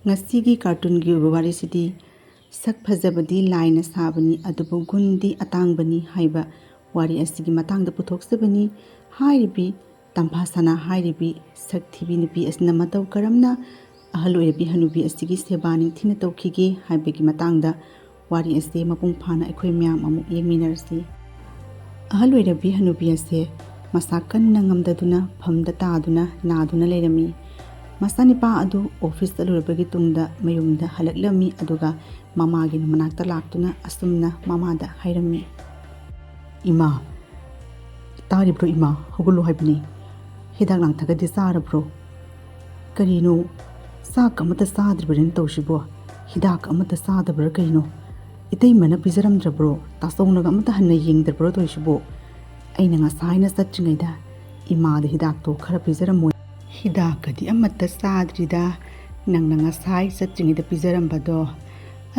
ꯉꯁꯤꯒꯤ ꯀꯥꯔꯇꯨꯟꯒꯤ ꯑꯣꯏꯕ ꯋꯥꯔꯤꯁꯤꯗꯤ ꯁꯛ ꯐꯖꯕꯗꯤ ꯂꯥꯏꯅ ꯁꯥꯕꯅꯤ ꯑꯗꯨꯕꯨ ꯒꯨꯟꯗꯤ ꯑꯇꯥꯡꯕꯅꯤ ꯍꯥꯏꯕ ꯋꯥꯔꯤ ꯑꯁꯤꯒꯤ ꯃꯇꯥꯡꯗ ꯄꯨꯊꯣꯛꯆꯕꯅꯤ꯫ ꯍꯥꯏꯔꯤꯕꯤ ꯇꯝꯐꯥ ꯁꯅꯥ ꯍꯥꯏꯔꯤꯕꯤ ꯁꯛꯊꯤꯕꯤ ꯅꯨꯄꯤ ꯑꯁꯤꯅ ꯃꯇꯧ ꯀꯔꯝꯅ ꯑꯍꯜ ꯑꯣꯏꯔꯕꯤ ꯍꯅꯨꯕꯤ ꯑꯁꯤꯒꯤ ꯁꯦꯕꯥ ꯅꯤꯡꯊꯤꯅ ꯇꯧꯈꯤꯒꯦ ꯍꯥꯏꯕꯒꯤ ꯃꯇꯥꯡꯗ ꯋꯥꯔꯤ ꯑꯁꯤ ꯃꯄꯨꯡ ꯐꯥꯅ ꯑꯩꯈꯣꯏ ꯃꯌꯥꯝ ꯑꯃꯨꯛ ꯌꯦꯡꯃꯤꯟꯅꯔꯁꯤ꯫ ꯑꯍꯜ ꯑꯣꯏꯔꯕꯤ ꯍꯅꯨꯕꯤ ꯑꯁꯤ ꯃꯁꯥ ꯀꯟꯅ ꯉꯝꯗꯗꯨꯅ ꯐꯝꯗ ꯇꯥꯗꯨꯅ ꯅꯥꯗꯨꯅ ꯂꯩꯔꯝꯃꯤ꯫ ꯃꯆꯥꯅꯤꯄꯥ ꯑꯗꯨ ꯑꯣꯐꯤꯁ ꯆꯠꯂꯨꯔꯕꯒꯤ ꯇꯨꯡꯗ ꯃꯌꯨꯝꯗ ꯍꯜꯂꯛꯂꯝꯃꯤ ꯑꯗꯨꯒ ꯃꯃꯥꯒꯤ ꯃꯅꯥꯛꯇ ꯂꯥꯛꯇꯨꯅ ꯑꯁꯨꯝꯅ ꯃꯃꯥꯗ ꯍꯥꯏꯔꯝꯃꯤ꯫ "ꯏꯃꯥ, ꯇꯥꯔꯤꯕ꯭ꯔꯣ ꯏꯃꯥ? ꯍꯧꯒꯠꯂꯣ ꯍꯥꯏꯕꯅꯤ꯫ ꯍꯤꯗꯥꯛ ꯂꯥꯡꯊꯛꯀꯗꯤ ꯆꯥꯔꯕ꯭ꯔꯣ? ꯀꯔꯤꯅꯣ ꯆꯥꯛ ꯑꯃꯠꯇ ꯆꯥꯗ꯭ꯔꯤꯕꯅꯤꯅ ꯇꯧꯔꯤꯁꯤꯕꯣ? ꯍꯤꯗꯥꯛ ꯑꯃꯠꯇ ꯆꯥꯗꯕ꯭ꯔꯥ ꯀꯩꯅꯣ? ꯏꯇꯩꯃꯅ ꯄꯤꯖꯔꯝꯗ꯭ꯔꯕ꯭ꯔꯣ? ꯇꯥꯆꯧꯅꯒ ꯑꯃꯠꯇ ꯍꯟꯅ ꯌꯦꯡꯗ꯭ꯔꯕ꯭ꯔꯣ ꯇꯧꯔꯤꯁꯤꯕꯣ? ꯑꯩꯅ ꯉꯁꯥꯏꯅ ꯆꯠꯇ꯭ꯔꯤꯉꯩꯗ ꯏꯃꯥꯗ ꯍꯤꯗꯥꯛꯇꯣ ꯈꯔ ꯄꯤꯖꯔꯝꯃꯣ꯫ ꯍꯤꯗꯥꯛꯀꯗꯤ ꯑꯃꯠꯇ ꯆꯥꯗ꯭ꯔꯤꯗ ꯅꯪꯅ ꯉꯁꯥꯏ ꯆꯠꯇ꯭ꯔꯤꯉꯩꯗ ꯄꯤꯖꯔꯝꯕꯗꯣ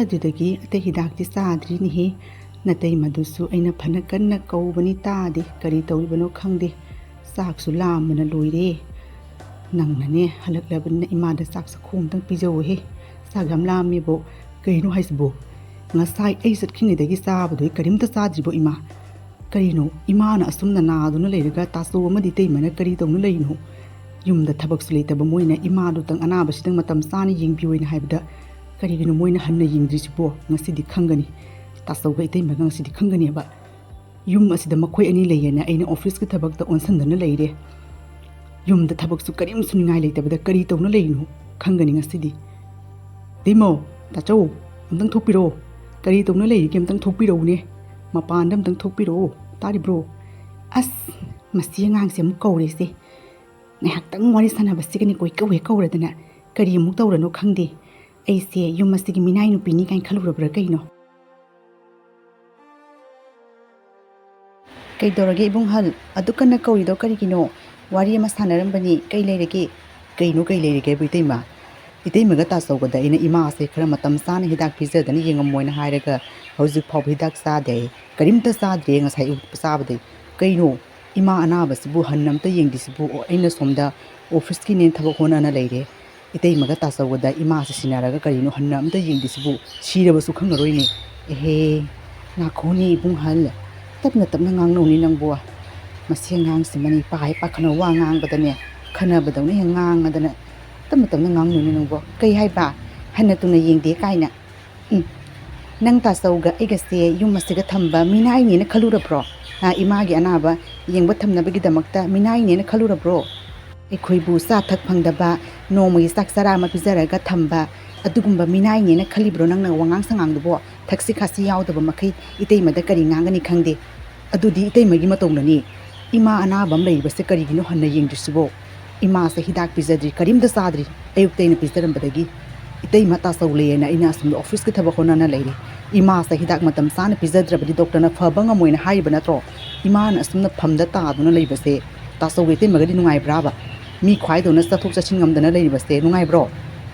ꯑꯗꯨꯗꯒꯤ ꯑꯇꯩ ꯍꯤꯗꯥꯛꯇꯤ ꯆꯥꯗ꯭ꯔꯤꯅꯤꯍꯦ꯫ ꯅꯇꯩꯃꯗꯨꯁꯨ ꯑꯩꯅ ꯐꯅ ꯀꯟꯅ ꯀꯧꯕꯅꯤ ꯇꯥꯗꯦ, ꯀꯔꯤ ꯇꯧꯔꯤꯕꯅꯣ ꯈꯪꯗꯦ꯫ ꯆꯥꯛꯁꯨ ꯂꯥꯝꯕꯅ ꯂꯣꯏꯔꯦ꯫ ꯅꯪꯅꯅꯦ ꯍꯜꯂꯛꯂꯕꯅꯤꯅ ꯏꯃꯥꯗ ꯆꯥꯛ ꯆꯈꯣ ꯑꯃꯇꯪ ꯄꯤꯖꯧꯍꯦ꯫ ꯆꯥꯛ ꯌꯥꯝ ꯂꯥꯝꯃꯦꯕꯣ." "ꯀꯩꯅꯣ ꯍꯥꯏꯁꯤꯕꯣ? ꯉꯁꯥꯏ ꯑꯩ ꯆꯠꯈꯤꯉꯩꯗꯒꯤ ꯆꯥꯕꯗꯣ ꯀꯔꯤꯝꯇ ꯆꯥꯗ꯭ꯔꯤꯕꯣ ꯏꯃꯥ? ꯀꯔꯤꯅꯣ ꯏꯃꯥꯅ ꯑꯁꯨꯝꯅ ꯅꯥꯗꯨꯅ ꯂꯩꯔꯒ ꯇꯥꯆꯧ ꯑꯃꯗꯤ ꯏꯇꯩꯃꯅ ꯀꯔꯤ ꯇꯧꯅ ꯂꯩꯔꯤꯅꯣ? ꯌꯨꯝꯗ ꯊꯕꯛꯁꯨ ꯂꯩꯇꯕ ꯃꯣꯏꯅ ꯏꯃꯥꯗꯨꯇꯪ ꯑꯅꯥꯕꯁꯤꯗꯪ ꯃꯇꯝ ꯆꯥꯅ ꯌꯦꯡꯕꯤꯌꯣꯅ ꯍꯥꯏꯕꯗ ꯀꯔꯤꯒꯤꯅꯣ ꯃꯣꯏꯅ ꯍꯟꯅ ꯌꯦꯡꯗ꯭ꯔꯤꯁꯤꯕꯣ? ꯉꯁꯤꯗꯤ ꯈꯪꯒꯅꯤ, ꯇꯥꯆꯧꯒ ꯏꯇꯩꯃꯒ ꯉꯁꯤꯗꯤ ꯈꯪꯒꯅꯦꯕ꯫ ꯌꯨꯝ ꯑꯁꯤꯗ ꯃꯈꯣꯏ ꯑꯅꯤ ꯂꯩꯌꯦꯅ ꯑꯩꯅ ꯑꯣꯐꯤꯁꯀꯤ ꯊꯕꯛꯇ ꯑꯣꯟꯁꯤꯟꯗꯨꯅ ꯂꯩꯔꯦ꯫ ꯌꯨꯝꯗ ꯊꯕꯛꯁꯨ ꯀꯔꯤꯝ ꯁꯨꯅꯤꯡꯉꯥꯏ ꯂꯩꯇꯕꯗ ꯀꯔꯤ ꯇꯧꯅ ꯂꯩꯔꯤꯅꯣ? ꯈꯪꯒꯅꯤ ꯉꯁꯤꯗꯤ꯫ ꯏꯇꯩꯃꯧ, ꯇꯥꯆꯧ, ꯑꯝꯇꯪ ꯊꯣꯛꯄꯤꯔꯛꯑꯣ꯫ ꯀꯔꯤ ꯇꯧꯅ ꯂꯩꯔꯤꯒꯦ ꯑꯝꯇꯪ ꯊꯣꯛꯄꯤꯔꯛꯎꯅꯦ꯫ ꯃꯄꯥꯟꯗ ꯑꯝꯇꯪ ꯊꯣꯛꯄꯤꯔꯛꯑꯣ, ꯇꯥꯔꯤꯕ꯭ꯔꯣ? ꯑꯁ, ꯃꯁꯤ ꯑꯉꯥꯡꯁꯦ ꯑꯃꯨꯛ ꯀꯧꯔꯦꯁꯦ꯫ ꯉꯥꯏꯍꯥꯛꯇꯪ ꯋꯥꯔꯤ ꯁꯥꯟꯅꯕꯁꯤꯒꯅꯤ ꯀꯣꯏꯀꯧ ꯍꯦꯛ ꯀꯧꯔꯗꯅ ꯀꯔꯤ ꯑꯃꯨꯛ ꯇꯧꯔꯅꯣ ꯈꯪꯗꯦ꯫ ꯑꯩꯁꯦ ꯌꯨꯝ ꯑꯁꯤꯒꯤ ꯃꯤꯅꯥꯏ ꯅꯨꯄꯤꯅꯤ ꯀꯥꯏꯅ ꯈꯜꯂꯨꯔꯕ꯭ꯔꯥ ꯀꯩꯅꯣ? ꯀꯩꯗꯧꯔꯒꯦ ꯏꯕꯨꯡꯍꯜ? ꯑꯗꯨ ꯀꯟꯅ ꯀꯧꯔꯤꯗꯣ ꯀꯔꯤꯒꯤꯅꯣ? ꯋꯥꯔꯤ ꯑꯃ ꯁꯥꯟꯅꯔꯝꯕꯅꯤ, ꯀꯩ ꯂꯩꯔꯒꯦ? "ꯀꯩꯅꯣ ꯀꯩ ꯂꯩꯔꯒꯦꯕꯨ ꯏꯇꯩꯃ? ꯏꯇꯩꯃꯒ ꯇꯥꯆꯧꯒꯗ ꯑꯩꯅ ꯏꯃꯥꯁꯦ ꯈꯔ ꯃꯇꯝ ꯆꯥꯅ ꯍꯤꯗꯥꯛ ꯄꯤꯖꯗꯅ ꯌꯦꯡꯉꯝꯃꯣꯏꯅ ꯍꯥꯏꯔꯒ ꯍꯧꯖꯤꯛ ꯐꯥꯎꯕ ꯍꯤꯗꯥꯛ ꯆꯥꯗꯦ ꯍꯥꯏꯌꯦ꯫ ꯀꯔꯤꯝꯇ ꯆꯥꯗ꯭ꯔꯦ ꯉꯁꯥꯏ ꯑꯌꯨꯛ ꯆꯥꯕꯗꯩ꯫ ꯀꯩꯅꯣ ꯏꯃꯥ ꯑꯅꯥꯕꯁꯤꯕꯨ ꯍꯟꯅ ꯑꯝꯇ ꯌꯦꯡꯗ꯭ꯔꯤꯁꯤꯕꯨ? ꯑꯩꯅ ꯁꯣꯝꯗ ꯑꯣꯐꯤꯁꯀꯤꯅꯦ ꯊꯕꯛ ꯍꯣꯠꯅꯅ ꯂꯩꯔꯦ꯫ ꯏꯇꯩꯃꯒ ꯇꯥꯆꯧꯒꯗ ꯏꯃꯥꯁꯦ ꯁꯤꯟꯅꯔꯒ ꯀꯔꯤꯅꯣ ꯍꯟꯅ ꯑꯝꯇ ꯌꯦꯡꯗ꯭ꯔꯤꯁꯤꯕꯨ? ꯁꯤꯔꯕꯁꯨ ꯈꯪꯉꯔꯣꯏꯅꯦ." "ꯑꯦꯍꯦ, ꯉꯥꯈꯣꯅꯦ ꯏꯕꯨꯡꯍꯜ, ꯇꯞꯅ ꯇꯞꯅ ꯉꯥꯡꯅꯧꯅꯦ ꯅꯪꯕꯨ꯫ ꯃꯁꯤ ꯑꯉꯥꯡꯁꯤ ꯃꯅꯤ ꯄꯥꯍꯦ ꯄꯥꯈꯠꯅ ꯋꯥ ꯉꯥꯡꯕꯗꯅꯦ ꯈꯟꯅꯕꯗꯧꯅ ꯍꯦꯛ ꯉꯥꯡꯉꯗꯅ ꯇꯞꯅ ꯇꯞꯅ ꯉꯥꯡꯅꯧꯅꯦ ꯅꯪꯕꯨ꯫ ꯀꯩ ꯍꯥꯏꯕ? ꯍꯟꯅ ꯇꯨꯅ ꯌꯦꯡꯗꯦ ꯀꯥꯏꯅ? ꯅꯪ ꯇꯥꯆꯧꯒ ꯑꯩꯒꯁꯦ ꯌꯨꯝ ꯑꯁꯤꯒ ꯊꯝꯕ ꯃꯤꯅꯥꯏꯅꯦꯅ ꯈꯜꯂꯨꯔꯕ꯭ꯔꯣ? ꯏꯃꯥꯒꯤ ꯑꯅꯥꯕ ꯌꯦꯡꯕ ꯊꯝꯅꯕꯒꯤꯗꯃꯛꯇ ꯃꯤꯅꯥꯏꯅꯦꯅ ꯈꯜꯂꯨꯔꯕ꯭ꯔோ? ꯑꯩꯈꯣꯏꯕꯨ ꯆꯥ ꯊꯛ ꯐꯪꯗꯕ, ꯅꯣꯡꯃꯒꯤ ꯆꯥꯛ ꯆꯔꯥ ꯑꯃ ꯄꯤꯖꯔꯒ ꯊꯝꯕ ꯑꯗꯨꯒꯨꯝꯕ ꯃꯤꯅꯥꯏꯅꯦꯅ ꯈꯜꯂꯤꯕ꯭ꯔꯣ ꯅꯪꯅ ꯋꯥꯉꯥꯡ ꯁꯉꯥꯡꯗꯨꯕꯣ? ꯊꯛꯁꯤ ꯈꯥꯁꯤ ꯌꯥꯎꯗꯕ ꯃꯈꯩ ꯏꯇꯩꯃꯗ ꯀꯔꯤ ꯉꯥꯡꯒꯅꯤ ꯈꯪꯗꯦ꯫ ꯑꯗꯨꯗꯤ ꯏꯇꯩꯃꯒꯤ ꯃꯇꯧꯅꯅꯤ꯫ ꯏꯃꯥ ꯑꯅꯥꯕ ꯑꯃ ꯂꯩꯔꯤꯕꯁꯦ ꯀꯔꯤꯒꯤꯅꯣ ꯍꯟꯅ ꯌꯦꯡꯗ꯭ꯔꯤꯁꯤꯕꯣ? ꯏꯃꯥꯁꯦ ꯍꯤꯗꯥꯛ ꯄꯤꯖꯗ꯭ꯔꯤ, ꯀꯔꯤꯝꯇ ꯆꯥꯗ꯭ꯔꯤ ꯑꯌꯨꯛꯇ ꯑꯩꯅ ꯄꯤꯖꯔꯝꯕꯗꯒꯤ꯫ ꯏꯇꯩꯃ ꯇꯥꯆꯧ ꯂꯩꯌꯦꯅ ꯑꯩꯅ ꯑꯁꯣꯝꯗ ꯑꯣꯐꯤꯁꯀꯤ ꯊꯕꯛ ꯍꯣꯠꯅꯅ ꯂꯩꯔꯦ꯫ ꯏꯃꯥꯁꯦ ꯍꯤꯗꯥꯛ ꯃꯇꯝ ꯆꯥꯅ ꯄꯤꯖꯗ꯭ꯔꯕꯗꯤ ꯗꯣꯛꯇꯔꯅ ꯐꯕ ꯉꯝꯃꯣꯏꯅ ꯍꯥꯏꯔꯤꯕ ꯅꯠꯇ꯭ꯔꯣ? ꯏꯃꯥꯅ ꯑꯁꯨꯝꯅ ꯐꯝꯗ ꯇꯥꯗꯨꯅ ꯂꯩꯕꯁꯦ ꯇꯥꯆꯧꯒ ꯏꯇꯩꯃꯒꯗꯤ ꯅꯨꯡꯉꯥꯏꯕ꯭ꯔꯥꯕ? ꯃꯤ ꯈ꯭ꯋꯥꯏꯗꯧꯅ ꯆꯠꯊꯣꯛ ꯆꯠꯁꯤꯟ ꯉꯝꯗꯅ ꯂꯩꯔꯤꯕꯁꯦ ꯅꯨꯡꯉꯥꯏꯕ꯭ꯔꯣ?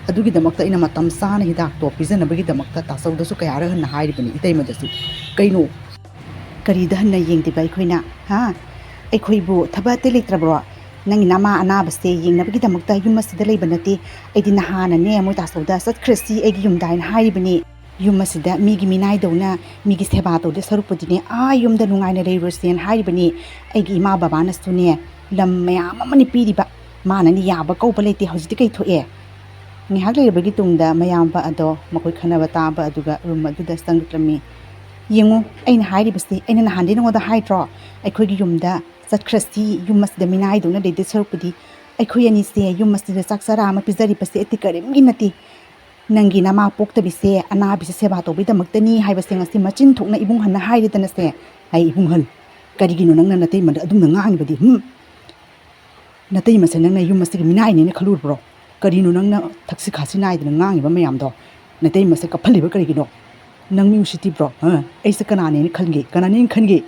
ꯑꯗꯨꯒꯤꯗꯃꯛꯇ ꯑꯩꯅ ꯃꯇꯝ ꯆꯥꯅ ꯍꯤꯗꯥꯛꯇꯣ ꯄꯤꯖꯅꯕꯒꯤꯗꯃꯛꯇ ꯇꯥꯆꯧꯗꯁꯨ ꯀꯌꯥꯔꯛ ꯍꯟꯅ ꯍꯥꯏꯔꯤꯕꯅꯤ, ꯏꯇꯩꯃꯗꯁꯨ꯫ ꯀꯩꯅꯣ ꯀꯔꯤꯗ ꯍꯟꯅ ꯌꯦꯡꯗꯦꯕ ꯑꯩꯈꯣꯏꯅ? ꯑꯩꯈꯣꯏꯕꯨ ꯊꯕꯛ ꯑꯇꯩ ꯂꯩꯇ꯭ꯔꯕ꯭ꯔꯣ? ꯅꯪꯒꯤ ꯅꯃꯥ ꯑꯅꯥꯕꯁꯦ ꯌꯦꯡꯅꯕꯒꯤꯗꯃꯛꯇ ꯌꯨꯝ ꯑꯁꯤꯗ ꯂꯩꯕ ꯅꯠꯇꯦ꯫ ꯑꯩꯗꯤ ꯅꯍꯥꯟꯅꯅꯦ ꯃꯣꯏ ꯇꯥꯆꯧꯗ ꯆꯠꯈ꯭ꯔꯁꯤ ꯑꯩꯒꯤ ꯌꯨꯝꯗ ꯍꯥꯏꯅ ꯍꯥꯏꯔꯤꯕꯅꯤ꯫ ꯌꯨꯝ ꯑꯁꯤꯗ ꯃꯤꯒꯤ ꯃꯤꯅꯥꯏꯗꯧꯅ ꯃꯤꯒꯤ ꯁꯦꯕꯥ ꯇꯧꯗꯣꯏ ꯁꯔꯨꯛꯄꯨꯗꯤꯅꯦ ꯌꯨꯝꯗ ꯅꯨꯡꯉꯥꯏꯅ ꯂꯩꯔꯨꯔꯁꯦꯅ ꯍꯥꯏꯔꯤꯕꯅꯤ꯫ ꯑꯩꯒꯤ ꯏꯃꯥ ꯕꯕꯥꯅꯁꯨꯅꯦ ꯂꯝ ꯃꯌꯥꯝ ꯑꯃꯅꯤ ꯄꯤꯔꯤꯕ, ꯃꯥꯅꯅꯤ ꯌꯥꯕ ꯀꯧꯕ ꯂꯩꯇꯦ꯫ ꯍꯧꯖꯤꯛꯇꯤ ꯀꯩ ꯊꯣꯛꯑꯦ? ꯉꯥꯏꯍꯥꯛ ꯂꯩꯔꯕꯒꯤ ꯇꯨꯡꯗ ꯃꯌꯥꯝꯕ ꯑꯗꯣ ꯃꯈꯣꯏ ꯈꯟꯅꯕ ꯇꯥꯕ ꯑꯗꯨꯒ ꯔꯨꯝ ꯑꯗꯨꯗ ꯆꯪꯂꯛꯂꯝꯃꯤ꯫ "ꯌꯦꯡꯉꯨ ꯑꯩꯅ ꯍꯥꯏꯔꯤꯕꯁꯤ, ꯑꯩꯅ ꯅꯍꯥꯟꯗꯩ ꯅꯉꯣꯟꯗ ꯍꯥꯏꯗ꯭ꯔꯣ? ꯑꯩꯈꯣꯏꯒꯤ ꯌꯨꯝꯗ ꯆꯠꯈ꯭ꯔꯁꯤ, ꯌꯨꯝ ꯑꯁꯤꯗ ꯃꯤꯅꯥꯏꯗꯧꯅ ꯂꯩꯗꯣꯏ ꯁꯔꯨꯛꯄꯨꯗꯤ ꯑꯩꯈꯣꯏ ꯑꯅꯤꯁꯦ ꯌꯨꯝ ꯑꯁꯤꯗ ꯆꯥꯛ ꯆꯔꯥ ꯑꯃ ꯄꯤꯖꯔꯤꯕꯁꯦ ꯑꯇꯩ ꯀꯔꯤꯝꯒꯤ ꯅꯠꯇꯦ, ꯅꯪꯒꯤ ꯅꯃꯥ ꯄꯣꯛꯇꯕꯤꯁꯦ ꯑꯅꯥꯕꯤꯁꯦ ꯁꯦꯕꯥ ꯇꯧꯕꯒꯤꯗꯃꯛꯇꯅꯤ ꯍꯥꯏꯕꯁꯦ ꯉꯁꯤ ꯃꯆꯤꯟ ꯊꯣꯛꯅ ꯏꯕꯨꯡꯍꯜꯅ ꯍꯥꯏꯔꯦꯗꯅꯁꯦ." "ꯍꯩ ꯏꯕꯨꯡꯍꯜ, ꯀꯔꯤꯒꯤꯅꯣ ꯅꯪꯅ ꯅꯇꯩꯃꯗ ꯑꯗꯨꯝꯅ ꯉꯥꯡꯉꯤꯕꯗꯤ? ꯅꯇꯩꯃꯁꯦ ꯅꯪꯅ ꯌꯨꯝ ꯑꯁꯤꯒꯤ ꯃꯤꯅꯥꯏꯅꯦꯅ ꯈꯜꯂꯨꯔꯕ꯭ꯔꯣ? ꯀꯔꯤꯅꯣ ꯅꯪꯅ ꯊꯛꯁꯤ ꯈꯥꯁꯤ ナꯏꯗꯅ ꯉꯥꯡꯉꯤꯕ ꯃꯌꯥꯝꯗꯣ? ꯅꯇꯩꯃꯁꯦ ꯀꯞꯍꯜꯂꯤꯕ ꯀꯔꯤꯒꯤꯅꯣ? ꯅꯪ ꯃꯤ ꯎꯁꯤꯠꯇꯤꯕ꯭ꯔꯣ? ꯑꯩꯁꯦ ꯀꯅꯥꯅꯦꯅ ꯈꯟꯒꯦ? ꯀꯅꯥꯅꯦꯅ ꯈꯟꯒꯦ?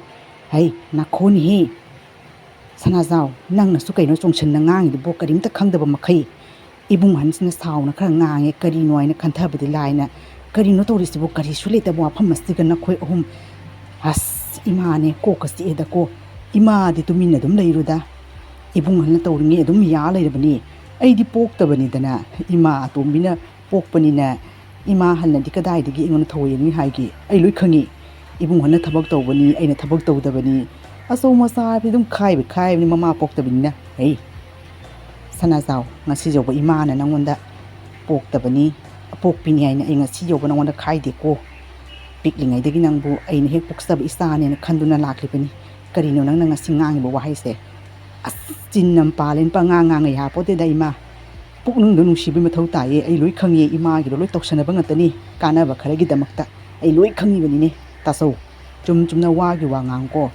ꯍꯩ ꯅꯥꯈꯣꯅꯤꯍꯦ ꯁꯅꯥꯖꯥꯎ, ꯅꯪꯅꯁꯨ ꯀꯩꯅꯣ ꯆꯣꯡꯁꯤꯟꯅ ꯉꯥꯡꯉꯤꯗꯨꯕꯣ ꯀꯔꯤꯝꯇ ꯈꯪꯗꯕ ꯃꯈꯩ." ꯏꯕꯨꯡꯍꯟꯁꯤꯅ ꯁꯥꯎꯅ ꯈꯔ ꯉꯥꯡꯉꯦ꯫ ꯀꯔꯤꯅꯣ ꯍꯥꯏꯅ ꯈꯟꯊꯕꯗꯤ ꯂꯥꯏꯅ, ꯀꯔꯤꯅꯣ ꯇꯧꯔꯤꯁꯤꯕꯣ? ꯀꯔꯤꯁꯨ ꯂꯩꯇꯕ ꯋꯥꯐꯝ ꯑꯁꯤꯒ ꯅꯈꯣꯏ ꯑꯍꯨꯝ, ꯑꯁ ꯏꯃꯥꯅꯦ ꯀꯣꯛꯀ ꯆꯤꯛꯑꯦꯗꯀꯣ꯫ ꯏꯃꯥꯗꯤ ꯇꯨꯃꯤꯟꯅ ꯑꯗꯨꯝ ꯂꯩꯔꯨꯗ, ꯏꯕꯨꯡꯍꯜꯅ ꯇꯧꯔꯤꯉꯩ ꯑꯗꯨꯝ ꯌꯥ ꯂꯩꯔꯕꯅꯤ꯫ ꯑꯩꯗꯤ ꯄꯣꯛꯇꯕꯅꯤꯗꯅ, ꯏꯃꯥ ꯑꯇꯣꯝꯕꯤꯅ ꯄꯣꯛꯄꯅꯤꯅ ꯏꯃꯥ ꯍꯜꯅꯗꯤ ꯀꯗꯥꯏꯗꯒꯤ ꯑꯩꯉꯣꯟꯗ ꯊꯧꯑꯣꯏꯅꯤ ꯍꯥꯏꯒꯦ ꯑꯩ ꯂꯣꯏ ꯈꯪꯉꯤ ꯏꯕꯨꯡ ꯍꯟꯅ ꯊꯕꯛ ꯇꯧꯕꯅꯤ ꯑꯩꯅ ꯊꯕꯛ ꯇꯧꯗꯕꯅꯤ ꯑꯆꯧ ꯃꯆꯥ ꯍꯥꯏꯕꯗꯤ ꯑꯗꯨꯝ ꯈꯥꯏꯕꯅꯤ ꯃꯃꯥ ꯄꯣꯛꯇꯕꯅꯤꯅ ꯍꯩ ꯁꯅꯥꯖꯥꯎ ꯉꯁꯤ ꯌꯧꯕ ꯏꯃꯥꯅ ꯅꯪꯉꯣꯟꯗ ꯄꯣꯛꯇꯕꯅꯤ ꯑꯄꯣꯛꯄꯤꯅꯤ ꯍꯥꯏꯅ ꯑꯩ ꯉꯁꯤ ꯌꯧꯕ ꯅꯪꯉꯣꯟꯗ ꯈꯥꯏꯗꯦꯀꯣ ꯄꯤꯛꯂꯤꯉꯩꯗꯒꯤ ꯅꯪꯕꯨ ꯑꯩꯅ ꯍꯦꯛ ꯄꯣꯛꯆꯕ ꯏꯆꯥꯅꯦꯅ ꯈꯟꯗꯨꯅ ꯂꯥꯛꯂꯤꯕꯅꯤ ꯀꯔꯤꯅꯣ ꯅꯪꯅ ꯉꯁꯤ ꯉꯥꯡꯉꯤꯕ ꯋꯥꯍꯩꯁꯦ ꯑꯁ ꯆꯤꯟ ꯑꯃ ꯄꯥꯜꯂꯦ ꯄꯉꯥꯡ ꯉꯥꯡꯉ ꯌꯥꯄꯣꯠꯇꯦꯗ ꯏꯃꯥ ꯄꯨꯛꯅꯤꯡꯗꯣ ꯅꯨꯡꯁꯤꯕꯩ ꯃꯊꯧ ꯇꯥꯏꯌꯦ ꯑꯩ ꯂꯣꯏ ꯈꯪꯉꯦ ꯏꯃꯥꯒꯤꯗꯣ ꯂꯣꯏ ꯇꯧꯁꯟꯅꯕ ꯉꯥꯛꯇꯅꯤ ꯀꯥꯟꯅꯕ ꯈꯔꯒꯤꯗꯃꯛꯇ ꯑꯩ ꯂꯣꯏ ꯈꯪꯉꯤꯕꯅꯤꯅꯦ ꯇꯥꯆꯧ ꯆꯨꯝꯅ ꯋꯥꯒꯤ ꯋꯥ ꯉꯥꯡꯀꯣ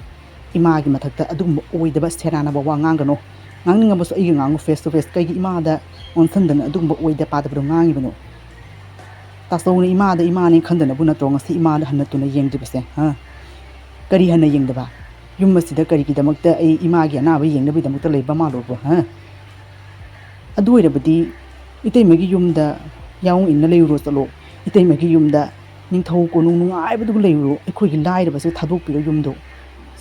ꯏꯃꯥꯒꯤ ꯃꯊꯛꯇ ꯑꯗꯨꯒꯨꯝꯕ ꯑꯣꯏꯗꯕ ꯁꯦꯔꯥꯟꯅꯕ ꯋꯥ ꯉꯥꯡꯒꯅꯣ ꯉꯥꯡꯅꯤꯡꯉꯕꯁꯨ ꯑꯩꯒꯤ ꯉꯥꯡꯉꯨ ꯐꯦꯁ ꯇꯨ ꯐꯦꯁ ꯀꯩꯒꯤ ꯏꯃꯥꯗ ꯑꯣꯟꯁꯟꯗꯅ ꯑꯗꯨꯒꯨꯝꯕ ꯑꯣꯏꯗ ꯄꯥꯗꯕꯗꯣ ꯉꯥꯡꯉꯤꯕꯅꯣ ꯇꯥꯆꯧꯅ ꯏꯃꯥꯗ ꯏꯃꯥꯅꯦ ꯈꯟꯗꯅꯕꯨ ꯅꯠꯇ꯭ꯔꯣ ꯉꯁꯤ ꯏꯃꯥꯗ ꯍꯟꯅ ꯇꯨꯅ ꯌꯦꯡꯗ꯭ꯔꯤꯕꯁꯦ ꯀꯔꯤ ꯍꯟꯅ ꯌꯦꯡꯗꯕ ꯌꯨꯝ ꯑꯁꯤꯗ ꯀꯔꯤꯒꯤꯗꯃꯛꯇ ꯑꯩ ꯏꯃꯥꯒꯤ ꯑꯅꯥꯕ ꯌꯦꯡꯅꯕꯒꯤꯗꯃꯛꯇ ꯂꯩꯕ ꯃꯥꯜꯂꯨꯕ꯭ꯔꯣ ꯑꯗꯨ ꯑꯣꯏꯔꯕꯗꯤ ꯏꯇꯩꯃꯒꯤ ꯌꯨꯝꯗ ꯌꯥꯎꯅ ꯏꯟꯅ ꯂꯩꯔꯨꯔꯣ ꯆꯠꯂꯣ ꯏꯇꯩꯃꯒꯤ ꯌꯨꯝꯗ ꯅꯤꯡꯊꯧ ꯀꯣꯅꯨꯡ ꯅꯨꯡꯉꯥꯏꯕꯗꯨꯕꯨ ꯂꯩꯔꯨꯔꯣ ꯑꯩꯈꯣꯏꯒꯤ ꯂꯥꯏꯔꯕꯁꯦ ꯊꯥꯗꯣꯛꯄꯤꯔꯣ ꯌꯨꯝꯗꯣ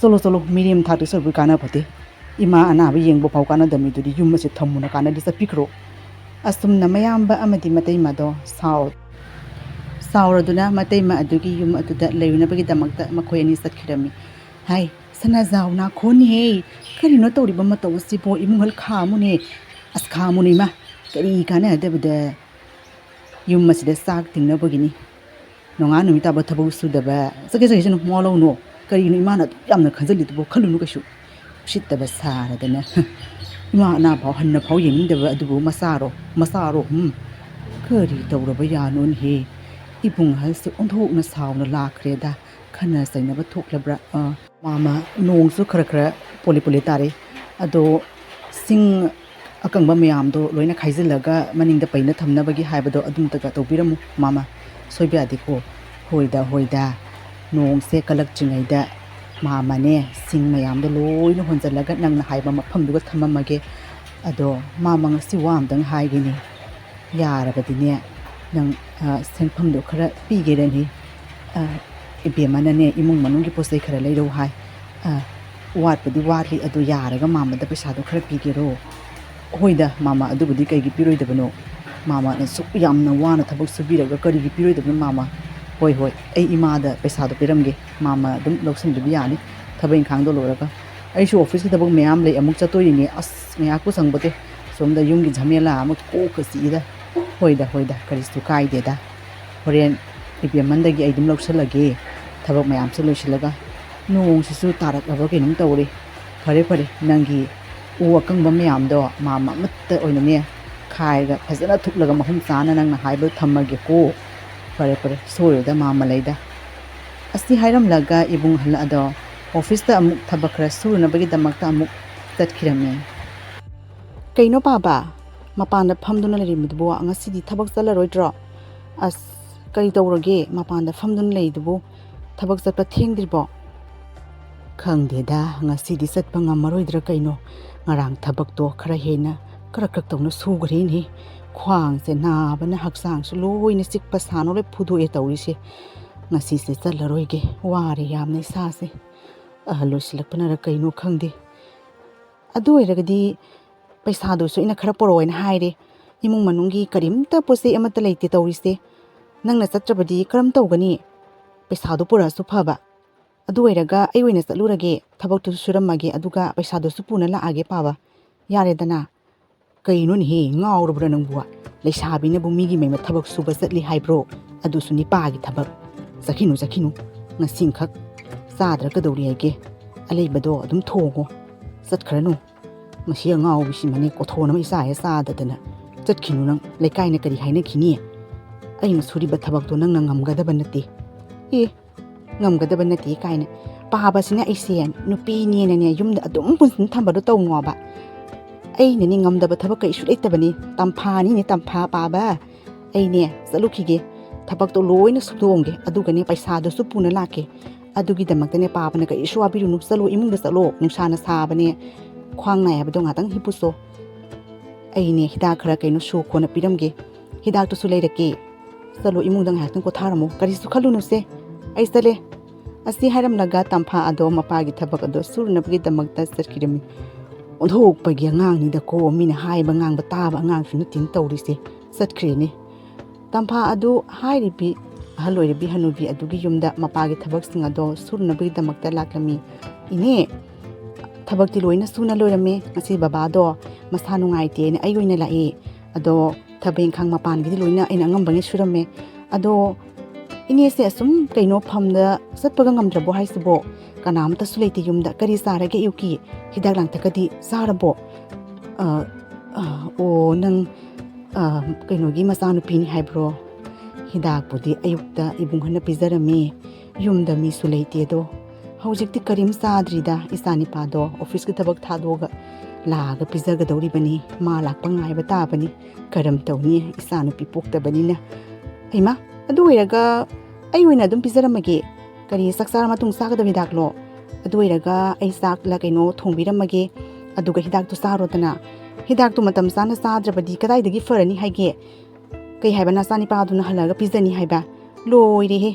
ꯆꯠꯂꯣ ꯃꯤꯔꯦꯝ ꯊꯥꯛꯇ ꯆꯠꯄ ꯀꯥꯟꯅꯕꯗꯦ ꯏꯃꯥ ꯑꯅꯥꯕ ꯌꯦꯡꯕ ꯐꯥꯎ ꯀꯥꯟꯅꯗꯕꯅꯤꯗꯨꯗꯤ ꯌꯨꯝ ꯑꯁꯦ ꯊꯝꯃꯨꯅ ꯀꯥꯟꯅꯗꯤ ꯆꯠꯄꯤꯈ꯭ꯔꯣ ꯑꯁꯨꯝꯅ ꯃꯌꯥꯝꯕ ꯑꯃꯗꯤ ꯃꯇꯩꯃꯗꯣ ꯁꯥꯎꯔꯗꯨꯅ ꯃꯇꯩꯃ ꯑꯗꯨꯒꯤ ꯌꯨꯝ ꯑꯗꯨꯗ ꯂꯩꯔꯨꯅꯕꯒꯤꯗꯃꯛꯇ ꯃꯈꯣꯏ ꯑꯅꯤ ꯆꯠꯈꯤꯔꯝꯃꯤ ꯍꯥꯏ ꯁꯅꯥꯖꯥꯎ ꯅꯥꯈꯣꯟꯅꯤꯍꯦ ꯀꯔꯤꯅꯣ ꯇꯧꯔꯤꯕ ꯃꯇꯧ ꯑꯁꯤꯕꯣ ꯏꯃꯨꯡꯍꯜ ꯈꯥꯝꯃꯨꯅꯦ ꯑꯁ ꯈꯥꯝꯃꯨꯅꯦ ꯏꯃꯥ ꯀꯔꯤ ꯀꯥꯟꯅꯗꯕꯗ ꯌꯨꯝ ꯑꯁꯤꯗ ꯆꯥꯛ ꯇꯤꯡꯅꯕꯒꯤꯅꯤ ꯅꯣꯡꯉꯥ ꯅꯨꯃꯤꯠ ꯇꯥꯕ ꯊꯕꯛ ꯁꯨꯗꯕ ꯆꯠꯁꯅꯨ ꯃꯋꯥ ꯂꯧꯅꯨ ꯀꯔꯤꯒꯤꯅꯣ ꯏꯃꯥꯅ ꯑꯗꯨꯛ ꯌꯥꯝꯅ ꯈꯟꯖꯤꯜꯂꯤꯗꯨꯕꯣ ꯈꯜꯂꯨꯅꯨ ꯀꯩꯁꯨ ꯎꯁꯤꯠꯇꯕ ꯁꯥꯔꯗꯅ ꯏꯃꯥ ꯑꯅꯥꯐꯥꯎ ꯍꯟꯅ ꯐꯥꯎ ꯌꯦꯡꯅꯤꯡꯗꯕ ꯑꯗꯨꯕꯨ ꯃꯆꯥꯔꯣ ꯀꯔꯤ ꯇꯧꯔꯕ ꯌꯥꯅꯣꯅꯍꯦ ꯏꯕꯨꯡ ꯑꯍꯜꯁꯦ ꯑꯣꯟꯊꯣꯛꯅ ꯁꯥꯎꯅ ꯂꯥꯛꯈ꯭ꯔꯦꯗ ꯈꯟꯅ ꯆꯩꯅꯕ ꯊꯣꯛꯂꯕ꯭ꯔꯥ ꯃꯥꯃ ꯅꯣꯡꯁꯨ ꯈꯔ ꯄꯣꯂꯤ ꯇꯥꯔꯦ ꯑꯗꯣ ꯁꯤꯡ ꯑꯀꯪꯕ ꯃꯌꯥꯝꯗꯣ ꯂꯣꯏꯅ ꯈꯥꯏꯖꯤꯜꯂꯒ ꯃꯅꯤꯡꯗ ꯄꯩꯅ ꯊꯝꯅꯕꯒꯤ ꯍꯥꯏꯕꯗꯣ ꯑꯗꯨꯝꯇꯒ ꯇꯧꯕꯤꯔꯝꯃꯨ ꯃꯥꯃ ꯁꯣꯏꯕ ꯌꯥꯗꯦꯀꯣ ꯍꯣꯏꯗ ꯅꯣꯡꯁꯦ ꯀꯜꯂꯛꯇ꯭ꯔꯤꯉꯩꯗ ꯃꯥꯃꯅꯦ ꯁꯤꯡ ꯃꯌꯥꯝꯗꯣ ꯂꯣꯏꯅ ꯍꯣꯟꯖꯜꯂꯒ ꯅꯪꯅ ꯍꯥꯏꯕ ꯃꯐꯝꯗꯨꯒ ꯊꯝꯃꯝꯃꯒꯦ ꯑꯗꯣ ꯃꯥꯃ ꯉꯁꯤ ꯋꯥ ꯑꯝꯇꯪ ꯍꯥꯏꯒꯦꯅꯦ ꯌꯥꯔꯕꯗꯤꯅꯦ ꯅꯪ ꯁꯦꯟꯐꯝꯗꯣ ꯈꯔ ꯄꯤꯒꯦꯔꯅꯤ ꯏꯕꯦꯝꯃꯅꯅꯦ ꯏꯃꯨꯡ ꯃꯅꯨꯡꯒꯤ ꯄꯣꯠ ꯆꯩ ꯈꯔ ꯂꯩꯔꯧ ꯍꯥꯏ ꯋꯥꯠꯄꯨꯗꯤ ꯋꯥꯠꯂꯤ ꯑꯗꯣ ꯌꯥꯔꯒ ꯃꯥꯃꯗ ꯄꯩꯁꯥꯗꯣ ꯈꯔ ꯄꯤꯒꯦꯔꯣ ꯍꯣꯏꯗ ꯃꯥꯃ ꯑꯗꯨꯕꯨꯗꯤ ꯀꯩꯒꯤ ꯄꯤꯔꯣꯏꯗꯕꯅꯣ ꯃꯥꯃꯅ ꯁꯨꯛ ꯌꯥꯝꯅ ꯋꯥꯅ ꯊꯕꯛ ꯁꯨꯕꯤꯔꯒ ꯀꯔꯤꯒꯤ ꯄꯤꯔꯣꯏꯗꯕꯅꯣ ꯃꯥꯃ ꯍꯣꯏ ꯑꯩ ꯏꯃꯥꯗ ꯄꯩꯁꯥꯗꯣ ꯄꯤꯔꯝꯒꯦ ꯃꯥꯃ ꯑꯗꯨꯝ ꯂꯧꯁꯤꯟꯕꯤꯕ ꯌꯥꯅꯤ ꯊꯕꯛ ꯏꯪꯈꯥꯡꯗꯣ ꯂꯣꯏꯔꯒ ꯑꯩꯁꯨ ꯑꯣꯐꯤꯁꯀꯤ ꯊꯕꯛ ꯃꯌꯥꯝ ꯂꯩ ꯑꯃꯨꯛ ꯆꯠꯇꯣꯏꯅꯦ ꯑꯁ ꯉꯥꯏꯍꯥꯛꯄꯨ ꯆꯪꯕꯗꯦ ꯁꯣꯝꯗ ꯌꯨꯝꯒꯤ ঝামেলা ꯑꯃ ꯀꯣꯛꯀ ꯆꯤꯛꯏꯗ ꯍꯣꯏꯗ ꯀꯔꯤꯁꯨ ꯀꯥꯏꯗꯦꯗ ꯍꯣꯔꯦꯟ ꯏꯕꯦꯝꯃꯟꯗꯒꯤ ꯑꯩ ꯑꯗꯨꯝ ꯂꯧꯁꯤꯜꯂꯒꯦ ꯊꯕꯛ ꯃꯌꯥꯝꯁꯨ ꯂꯣꯏꯁꯤꯜꯂꯒ ꯅꯣꯡꯁꯤꯁꯨ ꯇꯥꯔꯛꯂꯕ ꯀꯩꯅꯣꯝ ꯇꯧꯔꯦ ꯐꯔꯦ ꯅꯪꯒꯤ ꯎ ꯑꯀꯪꯕ ꯃꯌꯥꯝꯗꯣ ꯃꯥꯃ ꯑꯃꯠꯇ ꯑꯣꯏꯅꯅꯦ ꯈꯥꯏꯔꯒ ꯐꯖꯅ ꯊꯨꯞꯂꯒ ꯃꯐꯝ ꯆꯥꯅ ꯅꯪꯅ ꯍꯥꯏꯕꯗꯣ ꯊꯝꯃꯒꯦꯀꯣ ꯐꯔꯦ ꯁꯣꯏꯔꯣꯏꯗ ꯃꯥꯃ ꯂꯩꯗ ꯑꯁꯤ ꯍꯥꯏꯔꯝꯂꯒ ꯏꯕꯨꯡ ꯑꯗꯣ ꯑꯣꯐꯤꯁꯇ ꯑꯃꯨꯛ ꯊꯕꯛ ꯈꯔ ꯁꯨꯅꯕꯒꯤꯗꯃꯛꯇ ꯑꯃꯨꯛ ꯆꯠꯈꯤꯔꯝꯃꯤ ꯀꯩꯅꯣ ꯄꯥꯕ ꯃꯄꯥꯟꯗ ꯐꯝꯗꯨꯅ ꯂꯩꯔꯤꯕꯗꯨꯕꯨ ꯉꯁꯤꯗꯤ ꯊꯕꯛ ꯆꯠꯂꯔꯣꯏꯗ꯭ꯔꯣ ꯑꯁ ꯀꯔꯤ ꯇꯧꯔꯒꯦ ꯃꯄꯥꯟꯗ ꯐꯝꯗꯨꯅ ꯂꯩꯔꯤꯗꯨꯕꯨ ꯊꯕꯛ ꯆꯠꯄ ꯊꯦꯡꯗ꯭ꯔꯤꯕꯣ ꯈꯪꯗꯦꯗ ꯉꯁꯤꯗꯤ ꯆꯠꯄ ꯉꯝꯃꯔꯣꯏꯗ꯭ꯔꯥ ꯀꯩꯅꯣ ꯉꯔꯥꯡ ꯊꯕꯛꯇꯣ ꯈꯔ ꯍꯦꯟꯅ ꯀꯔꯛ ꯇꯧꯅ ꯁꯨꯈ꯭ꯔꯦꯅꯦ ꯈ꯭ꯋꯥꯡꯁꯦ ꯅꯥꯕꯅ ꯍꯛꯆꯥꯡꯁꯨ ꯂꯣꯏꯅ ꯆꯤꯛꯄ ꯁꯥꯅ ꯂꯣꯏ ꯐꯨꯗꯣꯛꯑꯦ ꯇꯧꯔꯤꯁꯦ ꯉꯁꯤꯁꯦ ꯆꯠꯂꯔꯣꯏꯒꯦ ꯋꯥꯔꯦ ꯌꯥꯝꯅ ꯏꯁꯥꯁꯦ ꯑꯍꯜ ꯂꯣꯏꯁꯤꯜꯂꯛꯄꯅꯔ ꯀꯩꯅꯣ ꯈꯪꯗꯦ ꯑꯗꯨ ꯑꯣꯏꯔꯒꯗꯤ ꯄꯩꯁꯥꯗꯨꯁꯨ ꯑꯩꯅ ꯈꯔ ꯄꯣꯔꯛꯑꯣꯅ ꯍꯥꯏꯔꯦ ꯏꯃꯨꯡ ꯃꯅꯨꯡꯒꯤ ꯀꯔꯤꯝꯇ ꯄꯣꯠ ꯆꯩ ꯑꯃꯠꯇ ꯂꯩꯇꯦ ꯇꯧꯔꯤꯁꯦ ꯅꯪꯅ ꯆꯠꯇ꯭ꯔꯕꯗꯤ ꯀꯔꯝ ꯇꯧꯒꯅꯤ ꯄꯩꯁꯥꯗꯣ ꯄꯨꯔꯛꯑꯁꯨ ꯐꯕ ꯑꯗꯨ ꯑꯣꯏꯔꯒ ꯑꯩ ꯑꯣꯏꯅ ꯆꯠꯂꯨꯔꯒꯦ ꯊꯕꯛꯇꯨꯁꯨ ꯁꯨꯔꯝꯃꯒꯦ ꯑꯗꯨꯒ ꯄꯩꯁꯥꯗꯨꯁꯨ ꯄꯨꯅ ꯂꯥꯛꯑꯒꯦ ꯄꯥꯕ ꯌꯥꯔꯦꯗꯅ ꯀꯩꯅꯣꯅꯦꯍꯦ ꯉꯥꯎꯔꯕ꯭ꯔꯥ ꯅꯪꯕꯨ ꯂꯩꯁꯥꯕꯤꯅꯕꯨ ꯃꯤꯒꯤ ꯃꯌꯨꯝꯗ ꯊꯕꯛ ꯁꯨꯕ ꯆꯠꯂꯤ ꯍꯥꯏꯕ꯭ꯔꯣ ꯑꯗꯨꯁꯨ ꯅꯤꯄꯥꯒꯤ ꯊꯕꯛ ꯆꯠꯈꯤꯅꯨ ꯉꯁꯤꯈꯛ ꯆꯥꯗ꯭ꯔ ꯀꯩꯗꯧꯔꯤ ꯍꯥꯏꯒꯦ ꯑꯂꯩꯕꯗꯣ ꯑꯗꯨꯝ ꯊꯣꯡꯉꯣ ꯆꯠꯈ꯭ꯔꯅꯨ ꯃꯁꯤ ꯑꯉꯥꯎꯕꯤꯁꯤꯃꯅꯦ ꯀꯣꯊꯣꯟ ꯑꯃ ꯏꯆꯥ ꯆꯥꯗꯗꯅ ꯆꯠꯈꯤꯅꯨ ꯅꯪ ꯂꯩꯀꯥꯏꯅ ꯀꯔꯤ ꯍꯥꯏꯅꯈꯤꯅꯤ ꯑꯩꯅ ꯁꯨꯔꯤꯕ ꯊꯕꯛꯇꯣ ꯅꯪꯅ ꯉꯝꯒꯗꯕ ꯅꯠꯇꯦ ꯉꯝꯒꯗꯕ ꯅꯠꯇꯦ ꯀꯥꯏꯅ ꯄꯥꯕꯁꯤꯅ ꯑꯩꯁꯦ ꯅꯨꯄꯤꯅꯦꯅꯅꯦ ꯌꯨꯝꯗ ꯑꯗꯨꯝ ꯄꯨꯟꯁꯤꯟ ꯊꯝꯕꯗꯣ ꯇꯧꯅꯣꯕ ꯑꯩꯅꯅꯦ ꯉꯝꯗꯕ ꯊꯕꯛ ꯀꯩꯁꯨ ꯂꯩꯇꯕꯅꯤ ꯇꯝꯐꯥꯅꯤꯅꯦ ꯇꯝꯐꯥ ꯄꯥꯕ ꯑꯩꯅꯦ ꯆꯠꯂꯨꯈꯤꯒꯦ ꯊꯕꯛꯇꯣ ꯂꯣꯏꯅ ꯁꯨꯗꯣꯛꯑꯝꯒꯦ ꯑꯗꯨꯒꯅꯦ ꯄꯩꯁꯥꯗꯨꯁꯨ ꯄꯨꯅ ꯂꯥꯛꯀꯦ ꯑꯗꯨꯒꯤꯗꯃꯛꯇꯅꯦ ꯄꯥꯕꯅ ꯀꯔꯤꯁꯨ ꯋꯥꯕꯤꯔꯨꯅꯨ ꯆꯠꯂꯣ ꯏꯃꯨꯡꯗ ꯆꯠꯂꯣ ꯅꯨꯡꯁꯥꯅ ꯁꯥꯕꯅꯦ ꯈ꯭ꯋꯥꯡ ꯅꯥꯏ ꯍꯥꯏꯕꯗꯣ ꯉꯥꯛꯇꯪ ꯍꯤꯞꯄꯨꯆꯣ ꯑꯩꯅꯦ ꯍꯤꯗꯥꯛ ꯈꯔ ꯀꯩꯅꯣ ꯁꯨ ꯈꯣꯠꯅ ꯄꯤꯔꯝꯒꯦ ꯍꯤꯗꯥꯛꯇꯨꯁꯨ ꯂꯩꯔꯛꯀꯦ ꯆꯠꯂꯣ ꯏꯃꯨꯡꯗ ꯉꯥꯏꯍꯥꯛꯇꯪ ꯄꯣꯊꯥꯔꯝꯃꯣ ꯀꯔꯤꯁꯨ ꯈꯜꯂꯨꯅꯨꯁꯦ ꯑꯩ ꯆꯠꯂꯦ ꯑꯁꯤ ꯍꯥꯏꯔꯝꯂꯒ ꯇꯝꯐꯥ ꯑꯗꯣ ꯃꯄꯥꯒꯤ ꯊꯕꯛ ꯑꯗꯣ ꯁꯨꯅꯕꯒꯤꯗꯃꯛꯇ ꯆꯠꯈꯤꯔꯝꯃꯤ ꯑꯣꯟꯊꯣꯛꯄꯒꯤ ꯑꯉꯥꯡꯅꯤꯗꯀꯣ ꯃꯤꯅ ꯍꯥꯏꯕ ꯉꯥꯡꯕ ꯇꯥꯕ ꯑꯉꯥꯡꯁꯨ ꯅꯠꯇꯦ ꯇꯧꯔꯤꯁꯦ ꯆꯠꯈ꯭ꯔꯦꯅꯦ Tampha adu hairibi ahal oiribi hanubi adugi yumda mapagi thabak ado surnabigidamakta laklami. Ine thabakti loina suna loirame ngasi babado masa nungaite ne ayoina lae ado thabeng khang mapangidi loina aina ngambangi surame ado ine se asum kaino phamda satpaga ngamdrabo haisibo kanamta suleiti yumda kari sarage yuki hidak lang takadi sarabo o nang kainogi masanu pini haibro hidak pudi ayukta ibunghana pijarame yumda mi suleiti do hojikti karim sadrida isani pado office ki thabak thadoga laga pijaga dori bani ma lakpa ngai bata bani karam tawni isanu pipokta bani na aima adu iraga ayoina dum pijaramage kari saksara matung saga da hidaklo adu iraga ai sak la kaino thongbiramage aduga hidak tu sarodana hidak tu matam sana sadrabadi kadai dagi farani haige kai haibana sani pa aduna halaga pizani haiba loire he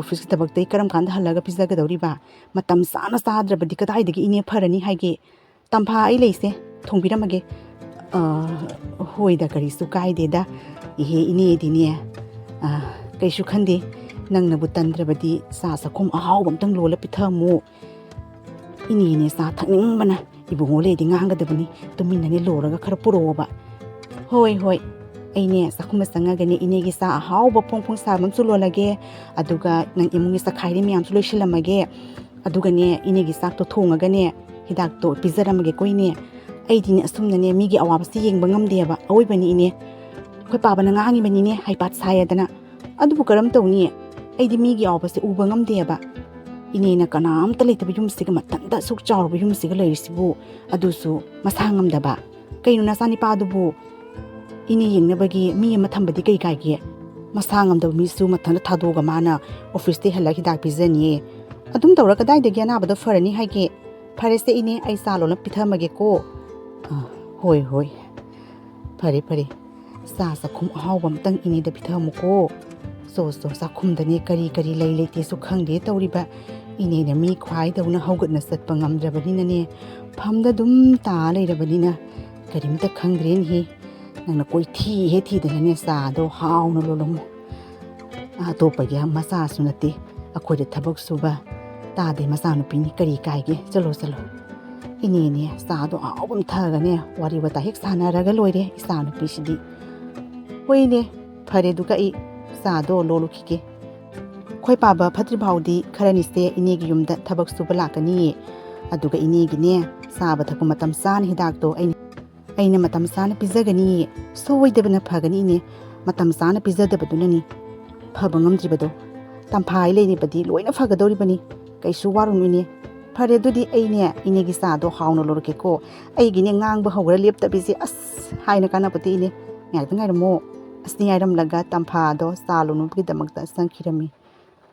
office ki tabak dai karam kanda halaga pizza ga dawri ba matam sana sadrabadi kadai dagi ine farani haige Tampha ai leise thongbiramage hoida kari su kaide da ihe ine dine kai su khande nangna bu tandrabadi sa sakhum ahaw bamtang lola pithamu ini ne sa thakning bana ibungo le di nganga dabani tumina ne loraga khara puroba hoi aine sakhum sanga gane ine gi sa ahaw ba phongphong sa mam su lolage aduga nang imungi sa khairi miyam su loishilamage aduga ne ine gi sak to thongaga ne hidak to pijaramage koine aidine asumna ne migi awabasi yengba ngamdeba awoibani ine khoi pabana ngangi bani ne haipat sayadana adubu karam tawni aidi migi awabasi uba ngamdeba ine na kanam taleitaba yumsiga matanda suk chawrba yumsiga leirisibu adusu masangamdaba kainu nasani padubu ine yengnabagi mi ama thambadi kai kaige masangamdaba misu mathanda thadoga mana office te hala hidak pizani adum tawra kadai de gyana bada farani haige farese ine ai salona pithamage ko hoi fare sa sakhum ahawbam tang ine da pithamu ko so sakhum dane kari lai leite su khangde tawriba ine na mi khwai dawna hawgatna satpa ngamdrabani ne phamda dum ta leirabani na karimta khangdren hi nangna koi thi dana ne sa do hawna lolom to pagya masa sunate akhoi de thabak suba ta de masa nu pini kari kaige chalo ine ne sa do awum thaga ne wari wata hek sana raga loire isa nu pisidi hoine phare du kai sa do lolu khike khoi paba phatri bhaudi kharani se ine gi yumda thabak suba lakani aduga ine gi ne saba thaku matam san hidak to aina matam san pizagani soidebna phagani ne matam san pizadabadunani phabangam jibado tamphai leini badi loina phagadori bani kaisu warunu ne phare dudi aine ine gi sa do hawno lorke ko ai gi ne ngang ba hawra lepta bisi as haina kana pati ne ngai ngai mo asni airam laga Tampha do salunu gi damakta sankhirami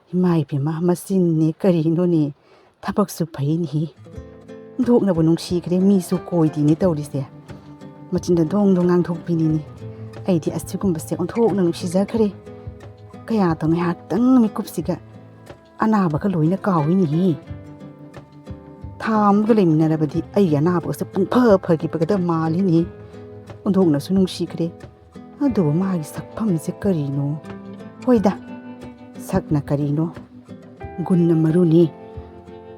himai pima masin ne kari no ne thabak su phai ni dhokna bu nungsi kre mi su koi di ne tawrise machinda dong ngang thok pini ni ai di asigum base on thok nang si ja khare kaya tang hak tang mi kupsiga ana ba ka loina kawi ni tham ga lemna rabadi ai ana ba se pung pha gi ba da mali ni on dhokna su nungsi kre adu ma gi sakpham se kari no hoida sakna kari no gunna maruni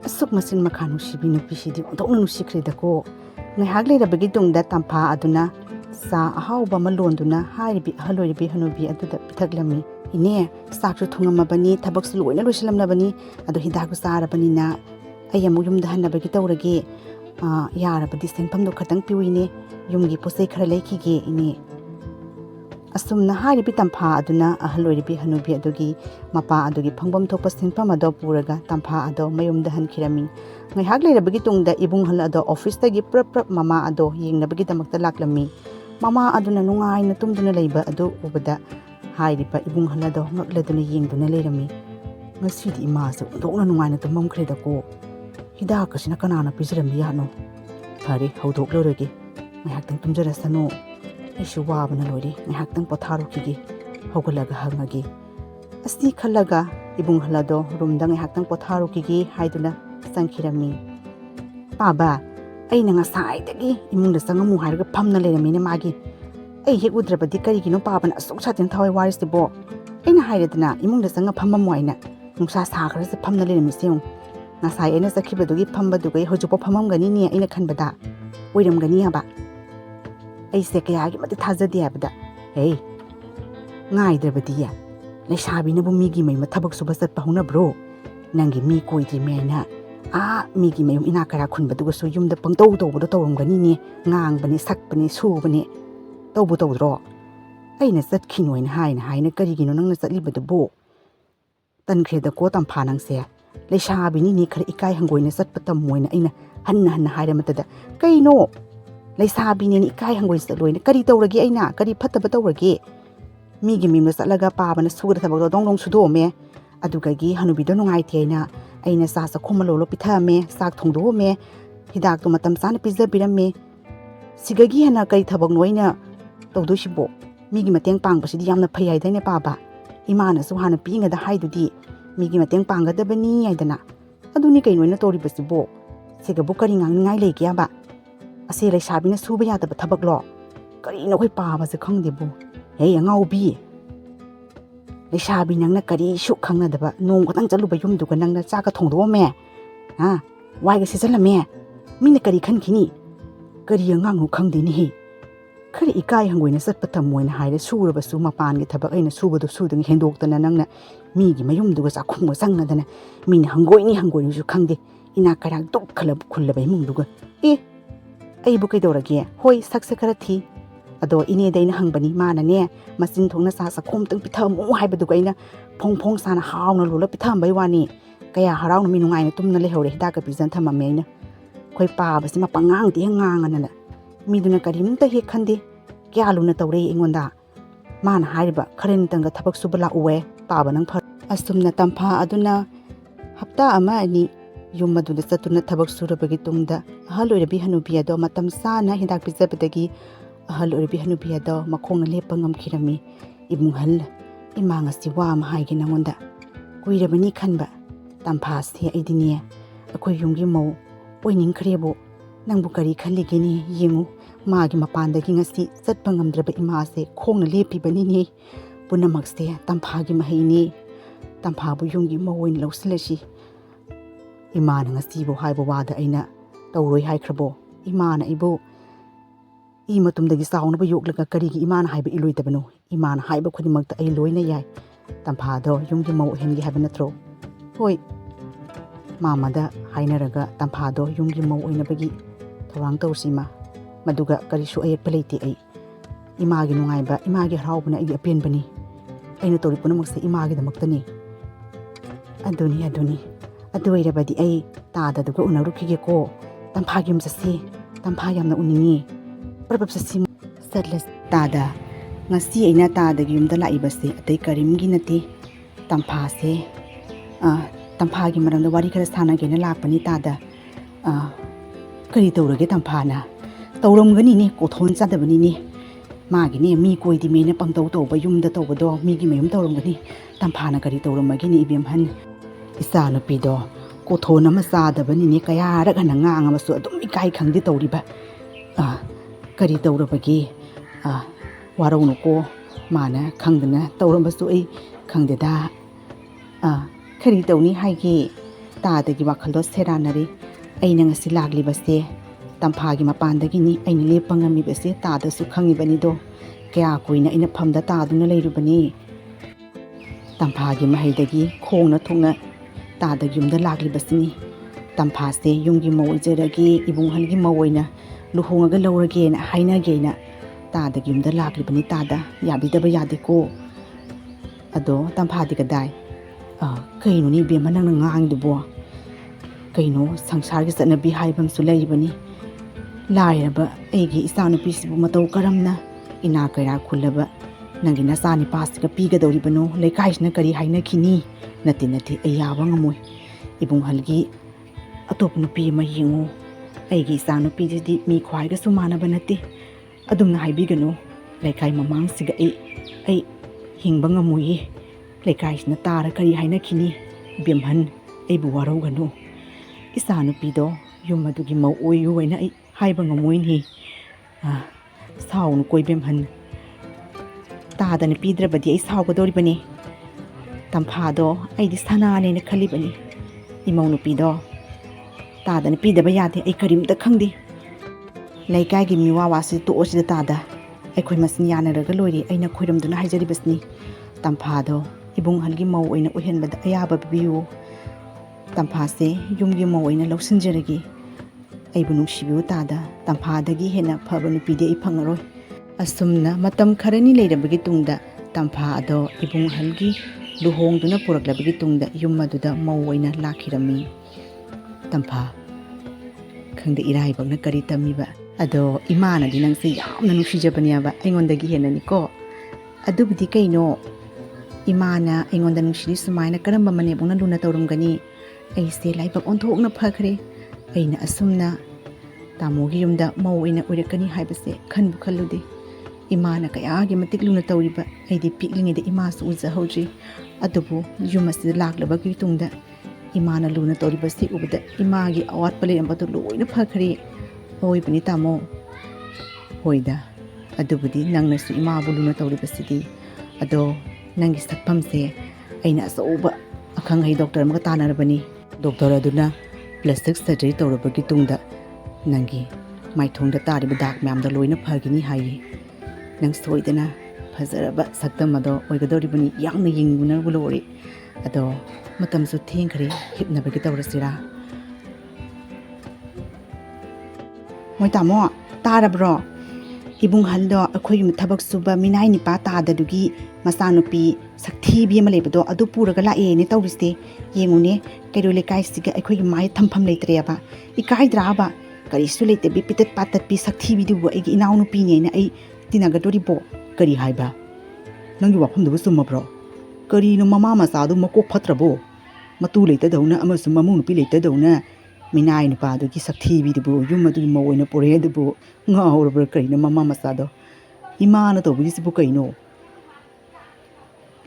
asuk masin makhanu sibinu pisidi ontokna nu sikre da ko ngai hak le rabagi tungda Tampha aduna sa ahawba malonduna hairibi haloribi hanubi aduda pithaglami ine sakru thungamabani thabak su loina loislamnabani adu hidaku sarabani na ayamu yumda hanabagi tawrage yarabadi senpham do khatang piwine yumgi posai khara lekhige ine asumna hairibi Tampha aduna ahaloribi hanubi adugi mapa adugi phangbam thokpa senpham ado puraga Tampha ado mayumda hankhirami ngai hak leirabagi tungda ibung hal ado office tagi prap mama ado yengnabagi damakta laklami mama aduna nungai na tumduna leiba ado ubada hairiba ibung hal ado ngakladuna yengduna leirami ngasidi ima se ondokna nungai na tumam khreda ko hidak kasina kanana pijrami yano phare hawdok loroge ngai hak tang tumjarasano aisu wabana lori ngai hak tang potharu khige hawgalaga hangagi asni khalaga ibung hal ado rumda ngai hak tang potharu khige haiduna sankhirami paba aina nga sai dagi imungda sangamu harga phamna leramine magi ꯑꯩ ꯍꯦꯛ ꯎꯗ꯭ꯔꯕꯗꯤ ꯀꯔꯤꯒꯤꯅꯣ ꯄꯥꯕꯅ ꯑꯁꯨꯛ ꯁꯥꯊꯤꯅ ꯊꯋꯥꯏ ꯋꯥꯔꯤꯁꯤꯕꯣ? ꯑꯩꯅ ꯍꯥꯏꯔꯦꯗꯅ ꯏꯃꯨꯡꯗ ꯆꯪꯉ ꯐꯝꯃꯝꯃꯣ ꯍꯥꯏꯅ ꯅꯨꯡꯁꯥ ꯁꯥꯈ꯭ꯔꯁꯦ ꯐꯝꯅ ꯂꯩꯔꯝꯃꯤꯁꯦ ꯌꯦꯡꯉꯨ ꯉꯁꯥꯏ ꯑꯩꯅ ꯆꯠꯈꯤꯕꯗꯨꯒꯤ ꯐꯝꯕꯗꯨꯒ ꯍꯧꯖꯤꯛꯐꯥꯎ ꯐꯝꯃꯝꯒꯅꯤꯅꯦ ꯑꯩꯅ ꯈꯟꯕꯗ ꯑꯣꯏꯔꯝꯒꯅꯤ ꯍꯥꯏꯕ ꯑꯩꯁꯦ ꯀꯌꯥꯒꯤ ꯃꯇꯤꯛ ꯊꯥꯖꯗꯦ ꯍꯥꯏꯕꯗ ꯍꯦ ꯉꯥꯏꯗ꯭ꯔꯕꯗꯤ ꯂꯩꯁꯥꯕꯤꯅꯕꯨ ꯃꯤꯒꯤ ꯃꯌꯨꯝꯗ ꯊꯕꯛ ꯁꯨꯕ ꯆꯠꯄ ꯍꯧꯅꯕ꯭ꯔꯣ ꯅꯪꯒꯤ ꯃꯤ ꯀꯣꯏꯗ꯭ꯔꯤꯃꯦ ꯍꯥꯏꯅ ꯃꯤꯒꯤ ꯃꯌꯨꯝ ꯏꯅꯥꯛ ꯀꯩꯔꯥꯛ ꯈꯨꯟꯕꯗꯨꯒꯁꯨ ꯌꯨꯝꯗ ꯄꯪꯇꯧ ꯇꯧꯕꯗꯣ ꯇꯧꯔꯝꯒꯅꯤꯅꯦ ꯉꯥꯡꯕꯅꯦ ꯁꯛꯄꯅꯦ ꯁꯨꯕꯅꯦ ꯇꯧꯕ ꯇꯧꯗ꯭ꯔꯣ ꯑꯩꯅ ꯆꯠꯈꯤꯅꯣꯏꯅ ꯍꯥꯏꯅ ꯀꯔꯤꯒꯤꯅꯣ ꯅꯪꯅ ꯆꯠꯂꯤꯕꯗꯨꯕꯣ ꯇꯟꯈ꯭ꯔꯦꯗꯀꯣ ꯇꯝꯐꯥ ꯅꯪꯁꯦ ꯂꯩꯁꯥꯕꯤꯅꯤꯅꯦ ꯈꯔ ꯏꯀꯥꯏ ꯍꯪꯒꯣꯏꯅ ꯆꯠꯄ ꯇꯝꯃꯣꯏꯅ ꯑꯩꯅ ꯍꯟꯅ ꯍꯥꯏꯔꯃꯇꯗ ꯀꯩꯅꯣ ꯂꯩꯁꯥꯕꯤꯅꯦꯅ ꯏꯀꯥꯏ ꯍꯪꯒꯣꯏ ꯆꯠꯂꯣꯏꯅ ꯀꯔꯤ ꯇꯧꯔꯒꯦ ꯑꯩꯅ ꯀꯔꯤ ꯐꯠꯇꯕ ꯇꯧꯔꯒꯦ ꯃꯤꯒꯤ ꯃꯌꯨꯝꯗ ꯆꯠꯂꯒ ꯄꯥꯕꯅ ꯁꯨꯒꯗ ꯊꯕꯛꯇꯣ ꯗꯣꯡ ꯗꯣꯡ ꯁꯨꯗꯣꯛꯑꯝꯃꯦ ꯑꯗꯨꯒꯒꯤ ꯍꯅꯨꯕꯤꯗꯣ ꯅꯨꯡꯉꯥꯏꯇꯦ ꯑꯩꯅ ꯆꯥ ꯆꯥꯛꯈꯨꯝ ꯂꯣꯜꯂ ꯄꯤꯊꯛꯑꯝꯃꯦ ꯆꯥꯛ ꯊꯣꯡꯗꯣꯛꯑꯝꯃꯦ ꯍꯤꯗꯥꯛꯇꯣ ꯃꯇꯝ ꯆꯥꯅ ꯄꯤꯖꯕꯤꯔꯝꯃꯦ ꯁꯤꯒꯒꯤ ꯍꯦꯟꯅ ꯀꯔꯤ ꯊꯕꯛꯅꯣ ꯑꯩꯅ ꯇꯧꯗꯣꯏꯁꯤꯕꯣ ꯃꯤꯒꯤ ꯃꯇꯦꯡ ꯄꯥꯡꯕꯁꯤꯗꯤ ꯌꯥꯝꯅ ꯐꯩ ꯍꯥꯏꯗꯥꯏꯅꯦ ꯄꯥꯕ ꯏꯃꯥꯅꯁꯨ ꯍꯥꯟꯅ ꯄꯤꯛꯏꯉꯩꯗ ꯍꯥꯏꯗꯨꯗꯤ ꯃꯤꯒꯤ ꯃꯇꯦꯡ ꯄꯥꯡꯒꯗꯕꯅꯤ ꯍꯥꯏꯗꯅ ꯑꯗꯨꯅꯤ ꯀꯩꯅꯣ ꯑꯩꯅ ꯇꯧꯔꯤꯕꯁꯤꯕꯣ ꯁꯤꯒꯕꯨ ꯀꯔꯤ ꯉꯥꯡꯅꯤꯡꯉꯥꯏ ꯂꯩꯒꯦ ꯍꯥꯏꯕ ꯑꯁꯦ ꯂꯩꯁꯥꯕꯤꯅ ꯁꯨꯕ ꯌꯥꯗꯕ ꯊꯕꯛꯂꯣ ꯀꯔꯤꯅꯣ ꯑꯩꯈꯣꯏ ꯄꯥꯕꯁꯦ ꯈꯪꯗꯦꯕꯨ ꯍꯦ ꯑꯉꯥꯎꯕꯤ ꯂꯩꯁꯥꯕꯤ ꯅꯪꯅ ꯀꯔꯤꯁꯨ ꯈꯪꯅꯗꯕ ꯅꯣꯡ ꯈꯛꯇꯪ ꯆꯠꯂꯨꯕ ꯌꯨꯝꯗꯨꯒ ꯅꯪꯅ ꯆꯥꯛꯀ ꯊꯣꯡꯗꯣꯛꯑꯝꯃꯦ ꯋꯥꯏꯒ ꯁꯤꯠꯆꯜꯂꯝꯃꯦ ꯃꯤꯅ ꯀꯔꯤ ꯈꯟꯈꯤꯅꯤ ꯀꯔꯤ ꯑꯉꯥꯡꯅꯣ ꯈꯪꯗꯦꯅꯦꯍꯦ खर इकाई हंगोइना चटप तमोइना हाइरे सुरबसु मपानगे थबक अइना सुबदु सुदंग हेंदोक्तना नंगना मीगी मयुमदुगा चाखुंग संगदना मीना हंगोइनिसु खंगदे इना करा दुक खलब खुल्लब इमुंगदुगा अइबु कैदौरगे होय सक्से खरा थी अदो इनेदैना हंगबनी मानने मचिन थोंना सा सखोमतंग पिथमु हाइबदुगा अइना फोंग फोंग साना हावना लोला पिथमबै वानी कया हरावना मी नुंगाइना तुमना लेहौरे हिदाका पिजन थममे अइना खोय पाबसि मपंगांगदे nganganana मीदुना करीमता हे खंदे क्या लुना तौरे इंगोंदा माना हारिबा खरेन तंगा थबक सुबला उवे पाबा नंग फर असुमना तंफा अदुना हप्ता अमा अनि युम मदुदा चतुना थबक सुरबगी तुंगदा अहल ओइरबी हनुबी अदो मतम साना हिदाक पिजबदगी अहल ओइरबी हनुबी अदो मखोंना लेपा ngamkhirami इबुंगहल इमांगसि वा मा हाइगे नंगोंदा कुइरबनी खनबा तंफा से अइदिने अखोय युमगी मौ ओइनिंगखरेबो नंबु करी खल्लिगेनी येंगु मागी मपानदगी ngasi चटपा ngamद्रबा इमासे खोंगना लेपिबनिने पुनमक्से तंफागी महैनी तंफाबु युमगी मौइन लौसिलसि इमाना ngasi बो हाइबो वादा अइना तौरोय हाइख्रबो इमाना इबो इ मतुमदगी साउनबो योगलगा करीगी इमाना हाइबा इलोइदबनो इमाना हाइबा खुदिमक्ता अइ लोइना याय तंफादो युमगी मौ हेनगी हाइबा नत्रो होय मामादा हाइनरगा तंफादो युमगी मौ ओइनबगी थौरांग तौसिमा मदुगा करिसु अयेप्पा लेते अइ इमागी नुंगाइबा इमागी हराउबना अइ अपेनबनी अइना तौरि पुनमक्से इमागी दमक्तनी अदुनी अदु ओइरबदी अइ तादादुगा उनरुखिगेको तंफागी मससि तंफा यामना उनिंगी प्रबब ससि सदलस तादा ngasi aina तादागी युमदा लाइबसे अतै करीमगी नते तंफासे तंफागी मरमदा वारी खरा सानागेना लापनी तादा करी तौरगे तंफाना तौरमगनीने कोथोन चादबनीने मागिने मी कोइदि मेना पंगतौ तौबा युमदा तौबदो मीगी मयुम तौरमगनी तंफाना करी तौरमगनी इबेमहन इसानुपीदो कोथोन अमा चादबनीने कयारग हना ngangamसु अदुम इकाई खंगदे तौरिबा करी तौरबगे वारौनुको माना खंगदना तौरमसु अइ खंगदेदा खरी तौनी हाइगे तादगी वाखलदो सेरानरे अइना ngasi लाग्लिबसे तंफागी मपानदगिनी अइना लेपा ngamiबसे तादसु खंगिबनिदो क्या कुइना अइना फमदा तादुना लेरुबनी तंफागी महैदगी खोंगना थोंगना तादगी युमदा लाग्लिबसिनी तंफासे युमगी मौ इजरगी इबुंगहलगी मौ ओइना लुहोंगगा लौरगेना हाइनागेना तादगी युमदा लाग्लिबनी तादा याबिदबा यादेको अदो तंफादी कदाय कइनोनी बेमा नंगना ngangidubo कइनो संसारगी चटनबी हाइबमसु लैबनी लाइरबा एगी इसानुपीसिबु मतौ करमना इना कैरा खुल्लबा नंगी नसानी पासगा पीगदौरिबनो लेकाइसना करी हाइनखिनी नते अयाबा ngमोय इबुंगहलगी अतोप नुपी मा येंगो एगी इसानुपीजिदि मी ख्वाइगसु मानबा नते अदुमना हाइबिगनो लेकाइ ममांगसिगा ए हिंबा ngमोय लेकाइसना तारा करी हाइनखिनी बेमहन एबु वारौगनो इसानुपीदो युमदुगी मौ ओइयु वैना हाइबा ngमोयनी साउनु कोइबेमहन ꯇꯥꯗꯅ ꯄꯤꯗ꯭ꯔꯕꯗꯤ ꯑꯩ ꯁꯥꯎꯒꯗꯧꯔꯤꯕꯅꯤ ꯇꯝꯐꯥꯗꯣ ꯑꯩꯗꯤ ꯁꯅꯥꯅꯦꯅ ꯈꯜꯂꯤꯕꯅꯤ ꯏꯃꯧ ꯅꯨꯄꯤꯗꯣ ꯇꯥꯗꯅ ꯄꯤꯗꯕ ꯌꯥꯗꯦ ꯑꯩ ꯀꯔꯤꯝꯇ ꯈꯪꯗꯦ ꯂꯩꯀꯥꯏꯒꯤ ꯃꯤꯋꯥ ꯋꯥꯁꯤ ꯇꯣꯛꯑꯁꯤꯗ ꯇꯥꯗ ꯑꯩꯈꯣꯏ ꯃꯁꯦꯟ ꯌꯥꯅꯔꯒ ꯂꯣꯏꯔꯦ ꯑꯩꯅ ꯈꯣꯏꯔꯝꯗꯨꯅ ꯍꯥꯏꯖꯔꯤꯕꯁꯤꯅꯤ ꯇꯝꯐꯥꯗꯣ ꯏꯕꯨꯡꯍꯜꯒꯤ ꯃꯧ ꯑꯣꯏꯅ ꯑꯣꯏꯍꯟꯕꯗ ꯑꯌꯥꯕ ꯄꯤꯕꯤꯌꯨ ꯇꯝꯐꯥꯁꯦ ꯌꯨꯝꯒꯤ ꯃꯧ ꯑꯣꯏꯅ ꯂꯧꯁꯤꯟꯖꯔꯒꯦ ꯑꯩꯕꯨ ꯅꯨꯡꯁꯤꯕꯤꯌꯨ ꯇꯥꯗ ꯇꯝꯐꯥꯗꯒꯤ ꯍꯦꯟꯅ ꯐꯕ ꯅꯨꯄꯤꯗꯤ ꯑꯩ ꯐꯪꯉꯔꯣꯏ ꯑꯁꯨꯝꯅ ꯃꯇꯝ ꯈꯔꯅꯤ ꯂꯩꯔꯕꯒꯤ ꯇꯨꯡꯗ ꯇꯝꯐꯥ ꯑꯗꯣ ꯏꯕꯨꯡꯍꯜꯒꯤ ꯂꯨꯍꯣꯡꯗꯨꯅ ꯄꯨꯔꯛꯂꯕꯒꯤ ꯇꯨꯡꯗ ꯌꯨꯝ ꯑꯗꯨꯗ ꯃꯧ ꯑꯣꯏꯅ ꯂꯥꯛꯈꯤꯔꯝꯃꯤ ꯇꯝꯐꯥ ꯈꯪꯗꯦ ꯏꯔꯥꯏꯕꯛꯅ ꯀꯔꯤ ꯇꯝꯃꯤꯕ ꯑꯗꯣ ꯏꯃꯥꯅꯗꯤ ꯅꯪꯁꯦ ꯌꯥꯝꯅ ꯅꯨꯡꯁꯤꯖꯕꯅꯦꯕ ꯑꯩꯉꯣꯟꯗꯒꯤ ꯍꯦꯟꯅꯅꯤꯀꯣ ꯑꯗꯨꯕꯨꯗꯤ ꯀꯩꯅꯣ ꯏꯃꯥꯅ ꯑꯩꯉꯣꯟꯗ ꯅꯨꯡꯁꯤꯔꯤ ꯁꯨꯃꯥꯏꯅ ꯀꯔꯝꯕ ꯃꯅꯦꯝꯕꯣꯛꯅ ꯂꯨꯅ ꯇꯧꯔꯝꯒꯅꯤ ꯑꯩꯁꯦ ꯂꯥꯏꯕꯛ ꯑꯣꯟꯊꯣꯛꯅ ꯐꯈ꯭ꯔꯦ ꯑꯩꯅ ꯑꯁꯨꯝꯅ ꯇꯥꯃꯣꯒꯤ ꯌꯨꯝꯗ ꯃꯧ ꯑꯣꯏꯅ ꯑꯣꯏꯔꯛꯀꯅꯤ ꯍꯥꯏꯕꯁꯦ ꯈꯟꯕꯨ ꯈꯜꯂꯨꯗꯦ ꯏꯃꯥꯅ ꯀꯌꯥꯒꯤ ꯃꯇꯤꯛ ꯂꯨꯅ ꯇꯧꯔꯤꯕ ꯑꯩꯗꯤ ꯄꯤꯛꯂꯤꯉꯩꯗ ꯏꯃꯥꯁꯨ ꯎꯖꯍꯧꯗ꯭ꯔꯤ ꯑꯗꯨꯕꯨ ꯌꯨꯝ ꯑꯁꯤꯗ ꯂꯥꯛꯂꯕꯒꯤ ꯇꯨꯡꯗ ꯏꯃꯥꯅ ꯂꯨꯅ ꯇꯧꯔꯤꯕꯁꯤ ꯎꯕꯗ ꯏꯃꯥꯒꯤ ꯑꯋꯥꯠꯄ ꯂꯩꯔꯝꯕꯗꯨ ꯂꯣꯏꯅ ꯐꯈ꯭ꯔꯦ ꯑꯋꯣꯏꯕꯅꯤ ꯇꯥꯃꯣ ꯍꯣꯏꯗ ꯑꯗꯨꯕꯨꯗꯤ ꯅꯪꯅꯁꯨ ꯏꯃꯥꯕꯨ ꯂꯨꯅ ꯇꯧꯔꯤꯕꯁꯤꯗꯤ ꯑꯗꯣ ꯅꯪꯒꯤ ꯁꯛꯐꯝꯁꯦ ꯑꯩꯅ ꯑꯆꯧꯕ ꯑꯈꯪ ꯑꯍꯩ ꯗꯣꯛꯇꯔ ꯑꯃꯒ ꯇꯥꯟꯅꯔꯕꯅꯤ ꯗꯣꯛꯇꯔ ꯑꯗꯨꯅ ꯄ꯭ꯂꯥꯁꯇꯤꯛ ꯁꯔꯖꯔꯤ ꯇꯧꯔꯕꯒꯤ ꯇꯨꯡꯗ ꯅꯪꯒꯤ ꯃꯥꯏꯊꯣꯡꯗ ꯇꯥꯔꯤꯕ ꯗꯥꯛ ꯃꯌꯥꯝꯗꯣ ꯂꯣꯏꯅ ꯐꯒꯅꯤ ꯍꯥꯏꯌꯦ ꯅꯪ ꯁꯣꯏꯗꯅ ꯐꯖꯔꯕ ꯁꯛꯇꯝ ꯑꯗꯣ ꯑꯣꯏꯒꯗꯧꯔꯤꯕꯅꯤ ꯌꯥꯝꯅ ꯌꯦꯡꯅꯤꯡꯕꯅꯕꯨ ꯂꯣꯏꯔꯦ ꯑꯗꯣ ꯃꯇꯝꯁꯨ ꯊꯦꯡꯈ꯭ꯔꯦ ꯍꯤꯞꯅꯕꯒꯤ ꯇꯧꯔꯁꯤꯔꯥ ꯃꯣꯏ ꯇꯥꯃꯣ ꯇꯥꯔꯕ꯭ꯔꯣ ꯏꯕꯨꯡꯍꯜꯗꯣ ꯑꯩꯈꯣꯏ ꯌꯨꯝ ꯊꯕꯛ ꯁꯨꯕ ꯃꯤꯅꯥꯏ ꯅꯤꯄꯥ ꯇꯥꯗꯗꯨꯒꯤ ꯃꯆꯥꯅꯨꯄꯤ ꯁꯛꯊꯤꯕꯤ ꯑꯃ ꯂꯩꯕꯗꯣ ꯑꯗꯨ ꯄꯨꯔꯒ ꯂꯥꯛꯑꯦꯅꯦ ꯇꯧꯔꯤꯁꯦ ꯌꯦꯡꯉꯨꯅꯦ ꯀꯩꯔꯣꯏ ꯂꯩꯀꯥꯏꯁꯤꯒ ꯑꯩꯈꯣꯏꯒꯤ ꯃꯥꯏ ꯊꯝꯐꯝ ꯂꯩꯇ꯭ꯔꯦꯕ ꯏꯀꯥꯏꯗ꯭ꯔꯥꯕ ꯀꯔꯤꯁꯨ ꯂꯩꯇꯕꯤ ꯄꯤꯇꯠ ꯄꯥꯇꯠꯄꯤ ꯁꯛꯊꯤꯕꯤꯗꯨꯕꯨ ꯑꯩꯒꯤ ꯏꯅꯥꯎꯅꯨꯄꯤꯅꯦꯅ ꯑꯩ ꯇꯤꯟꯅꯒꯗꯣꯔꯤꯕꯣ ꯀꯔꯤ ꯍꯥꯏꯕ ꯅꯪꯒꯤ ꯋꯥꯐꯝꯗꯨꯕꯨ ꯆꯨꯝꯃꯕ꯭ꯔꯣ ꯀꯔꯤꯅꯣ ꯃꯃꯥ ꯃꯆꯥꯗꯨ ꯃꯀꯣꯛ ꯐꯠꯇ꯭ꯔꯕꯣ ꯃꯇꯨ ꯂꯩꯇꯗꯧꯅ ꯑꯃꯁꯨꯡ ꯃꯃꯧ ꯅꯨꯄꯤ ꯂꯩꯇꯗꯧꯅ ꯃꯤꯅꯥꯏ ꯅꯨꯄꯥꯗꯨꯒꯤ ꯁꯛꯊꯤꯕꯤꯗꯨꯕꯨ ꯌꯨꯝ ꯑꯗꯨꯒꯤ ꯃꯧ ꯑꯣꯏꯅ ꯄꯨꯔꯛꯑꯦ ꯑꯗꯨꯕꯨ ꯉꯥꯎꯔꯕ꯭ꯔꯥ ꯀꯩꯅꯣ ꯃꯃꯥ ꯃꯆꯥꯗꯣ ꯏꯃꯥꯅ ꯇꯧꯕꯤꯔꯤꯁꯤꯕꯨ ꯀꯩꯅꯣ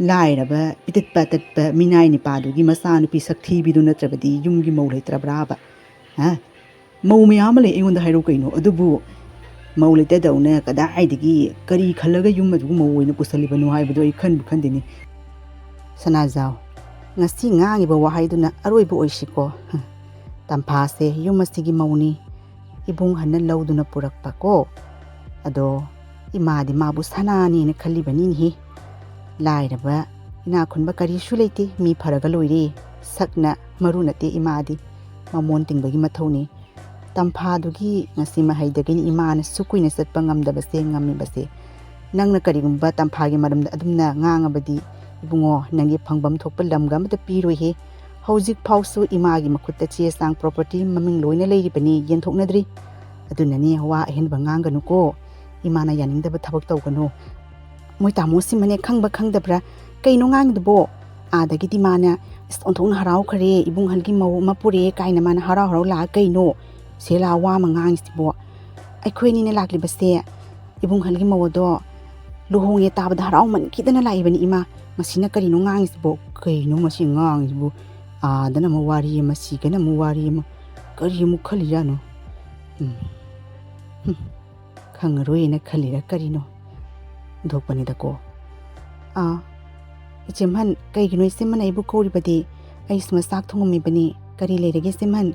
ꯂꯥꯏꯔꯕ ꯄꯤꯇꯠ ꯄꯥꯇꯠꯄ ꯃꯤꯅꯥꯏ ꯅꯨꯄꯥꯗꯨꯒꯤ ꯃꯆꯥꯅꯨꯄꯤ ꯁꯛꯊꯤꯕꯤꯗꯨ ꯅꯠꯇ꯭ꯔꯕꯗꯤ ꯌꯨꯝꯒꯤ ꯃꯧ ꯂꯩꯇ꯭ꯔꯕ꯭ꯔꯥꯕ ꯃꯧ ꯃꯌꯥꯝ ꯑꯃ ꯂꯩ ꯑꯩꯉꯣꯟꯗ ꯍꯥꯏꯔꯧ ꯀꯩꯅꯣ ꯑꯗꯨꯕꯨ ꯃꯧ ꯂꯩꯇꯗꯧꯅ ꯀꯗꯥꯏꯗꯒꯤ ꯀꯔꯤ ꯈꯜꯂꯒ ꯌꯨꯝ ꯑꯗꯨꯕꯨ ꯃꯧ ꯑꯣꯏꯅ ꯄꯨꯁꯜꯂꯤꯕꯅꯣ ꯍꯥꯏꯕꯗꯣ ꯑꯩ ꯈꯟꯕꯨ ꯈꯟꯗꯦꯅꯦ ꯁꯅꯥꯖꯥꯎ ꯉꯁꯤ ꯉꯥꯡꯉꯤꯕ ꯋꯥꯍꯩꯗꯨꯅ ꯑꯔꯣꯏꯕ ꯑꯣꯏꯁꯤꯀꯣ ꯇꯝꯐꯥꯁꯦ ꯌꯨꯝ ꯑꯁꯤꯒꯤ ꯃꯧꯅꯤ ꯏꯕꯨꯡꯍꯟꯅ ꯂꯧꯗꯨꯅ ꯄꯨꯔꯛꯄ ꯀꯣ ꯑꯗꯣ ꯏꯃꯥꯗꯤ ꯃꯥꯕꯨ ꯁꯅꯥꯅꯦꯅ ꯈꯜꯂꯤꯕꯅꯤꯅꯦ ꯂꯥꯏꯔꯕ ꯏꯅꯥꯈꯨꯟꯕ ꯀꯔꯤꯁꯨ ꯂꯩꯇꯦ ꯃꯤ ꯐꯔꯒ ꯂꯣꯏꯔꯦ ꯁꯛꯅ ꯃꯔꯨ ꯅꯠꯇꯦ ꯏꯃꯥꯗꯤ ꯃꯃꯣꯟ ꯇꯤꯡꯕꯒꯤ ꯃꯊꯧꯅꯤ ꯇꯝꯐꯥꯗꯨꯒꯤ ꯉꯁꯤ ꯃꯍꯩꯗꯒꯤꯅꯤ ꯏꯃꯥꯅ ꯁꯨ ꯀꯨꯏꯅ ꯆꯠꯄ ꯉꯝꯗꯕꯁꯦ ꯉꯝꯃꯤꯕꯁꯦ ꯅꯪꯅ ꯀꯔꯤꯒꯨꯝꯕ ꯇꯝꯐꯥꯒꯤ ꯃꯔꯝꯗ ꯑꯗꯨꯝꯅ ꯉꯥꯡꯉꯕꯗꯤ ꯏꯕꯨꯡꯉꯣ ꯅꯪꯒꯤ ꯐꯪꯐꯝ ꯊꯣꯛꯄ ꯂꯝꯒ ꯑꯃꯇ ꯄꯤꯔꯣꯏꯍꯦ ꯍꯧꯖꯤꯛ ꯐꯥꯎꯁꯨ ꯏꯃꯥꯒꯤ ꯃꯈꯨꯠꯇ ꯆꯦ ꯆꯥꯡ ꯄ꯭ꯔꯣꯄꯔꯇꯤ ꯃꯃꯤꯡ ꯂꯣꯏꯅ ꯂꯩꯔꯤꯕꯅꯤ ꯌꯦꯟꯊꯣꯛꯅꯗ꯭ꯔꯤ ꯑꯗꯨꯅꯅꯦ ꯋꯥ ꯑꯍꯦꯟꯕ ꯉꯥꯡꯒꯅꯨꯀꯣ ꯏꯃꯥꯅ ꯌꯥꯅꯤꯡꯗꯕ ꯊꯕꯛ ꯇꯧꯒꯅꯨ ꯃꯣꯏ ꯇꯥꯃꯣꯁꯤꯃꯅꯦ ꯈꯪꯕ ꯈꯪꯗꯕ꯭ꯔꯥ ꯀꯩꯅꯣ ꯉꯥꯡꯉꯤꯗꯨꯕꯣ ꯑꯥꯗꯒꯤꯗꯤ ꯃꯥꯅ ꯑꯣꯟꯊꯣꯛꯅ ꯍꯔꯥꯎꯈ꯭ꯔꯦ ꯏꯕꯨꯡꯍꯜꯒꯤ ꯃꯧ ꯑꯃ ꯄꯨꯔꯛꯑꯦ ꯀꯥꯏꯅ ꯃꯥꯅ ꯍꯔꯥꯎ ꯍꯔꯥꯎ ꯂꯥꯛꯑ ꯀꯩꯅೋ ꯁꯦꯂꯥ ꯋꯥ ꯑꯃ ꯉꯥꯡꯉꯤꯁꯤꯕꯣ ꯑꯩꯈꯣꯏꯅꯤꯅ ꯂꯥꯛꯂꯤꯕꯁꯦ ꯏꯕꯨꯡꯍꯜꯒꯤ ꯃꯧ ꯑꯗꯣ ꯂꯨꯍꯣꯡꯉꯦ ꯇꯥꯕꯗ ꯍꯔꯥꯎꯃꯟꯈꯤꯗꯅ ꯂꯥꯛꯏꯕꯅꯤ ꯏꯃꯥ ꯃꯁꯤꯅ ꯀꯔꯤꯅꯣ ꯉꯥꯡꯉꯤꯁꯤꯕꯣ ꯀꯩꯅꯣ ꯃꯁꯤ ꯉꯥꯡꯉꯤꯁꯤꯕꯨ ꯑꯥꯗꯅ ꯑꯃꯨꯛ ꯋꯥꯔꯤ ꯑꯃ ꯁꯤꯒꯅ ꯑꯃꯨꯛ ꯋꯥꯔꯤ ꯑꯃ ꯀꯔꯤ ꯑꯃꯨꯛ ꯈꯜꯂꯤꯖꯥꯠꯅꯣ ꯈꯪꯉꯔꯣꯏꯅ ꯈꯜꯂꯤꯔ ꯀꯔꯤꯅꯣ ꯊꯣꯛꯄꯅꯤꯗꯀꯣ ꯏꯆꯦꯝꯍꯟ ꯀꯩꯒꯤꯅꯣ ꯏꯆꯦꯝꯍꯟ ꯑꯩꯕꯨ ꯀꯧꯔꯤꯕꯗꯤ ꯑꯩꯁꯨ ꯆꯥꯛ ꯊꯣꯡꯉꯝꯃꯤꯕꯅꯤ ꯀꯔꯤ ꯂꯩꯔꯒꯦ ꯏꯆꯦꯝꯍꯟ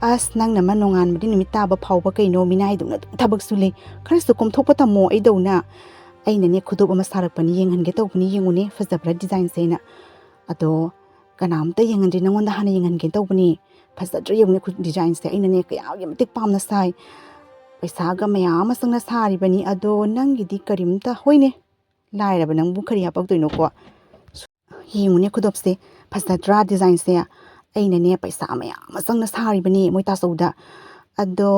ꯑꯁ ꯅꯪꯅ ꯑꯃ ꯅꯣꯡꯉꯥꯟꯕꯗꯤ ꯅꯨꯃꯤꯠ ꯇꯥꯕ ꯐꯥꯎꯕ ꯀꯩꯅꯣ ꯃꯤꯅꯥꯏꯗꯧꯅ ꯑꯗꯨꯝ ꯊꯕꯛꯁꯨ ꯂꯩ ꯈꯔꯁꯨ ꯀꯣꯝꯊꯣꯛꯄ ꯇꯝꯃꯣ ꯑꯩꯗꯧꯅ ꯑꯩꯅꯅꯦ ꯈꯨꯗꯣꯞ ꯑꯃ ꯁꯥꯔꯛꯄꯅꯤ ꯌꯦꯡꯍꯟꯒꯦ ꯇꯧꯕꯅꯤ ꯌꯦꯡꯉꯨꯅꯦ ꯐꯖꯕ꯭ꯔꯥ ꯗꯤꯖꯥꯏꯟꯁꯦ ꯑꯩꯅ ꯑꯗꯣ ꯀꯅꯥꯝꯇ ꯌꯦꯡꯍꯟꯗ꯭ꯔꯤ ꯅꯪꯉꯣꯟꯗ ꯍꯥꯟꯅ ꯌꯦꯡꯍꯟꯒꯦ ꯇꯧꯕꯅꯤ ꯐꯖꯗ꯭ꯔꯥ ꯌꯦꯡꯉꯨꯅꯦ ꯗꯤꯖꯥꯏꯟꯁꯦ ꯑꯩꯅꯅꯦ ꯀꯌꯥꯒꯤ ꯃꯇꯤꯛ ꯄꯥꯝꯅ ꯁꯥꯏ ꯄꯩꯁꯥꯒ ꯃꯌꯥꯝ ꯑꯃ ꯆꯪꯅ ꯁꯥꯔꯤꯕꯅꯤ ꯑꯗꯣ ꯅꯪꯒꯤꯗꯤ ꯀꯔꯤꯝꯇ ꯍꯣꯏꯅꯦ ꯂꯥꯏꯔꯕ ꯅꯪꯕꯨ ꯀꯔꯤ ꯍꯥꯄꯛꯇꯣꯏꯅꯣꯀꯣ ꯌꯦꯡꯉꯨꯅꯦ ꯈꯨꯗꯣꯞꯁꯦ ꯐꯖꯗ꯭ꯔꯥ ꯗꯤꯖꯥꯏꯟꯁꯦ ꯑꯩꯅꯅꯦ ꯄꯩꯁా ꯃꯌꯥꯝ ꯑꯃ ꯆꯪꯅ ꯁꯥꯔꯤꯕꯅꯤ ꯃꯣꯏ ꯇꯥꯆꯧꯗ ꯑꯗꯣ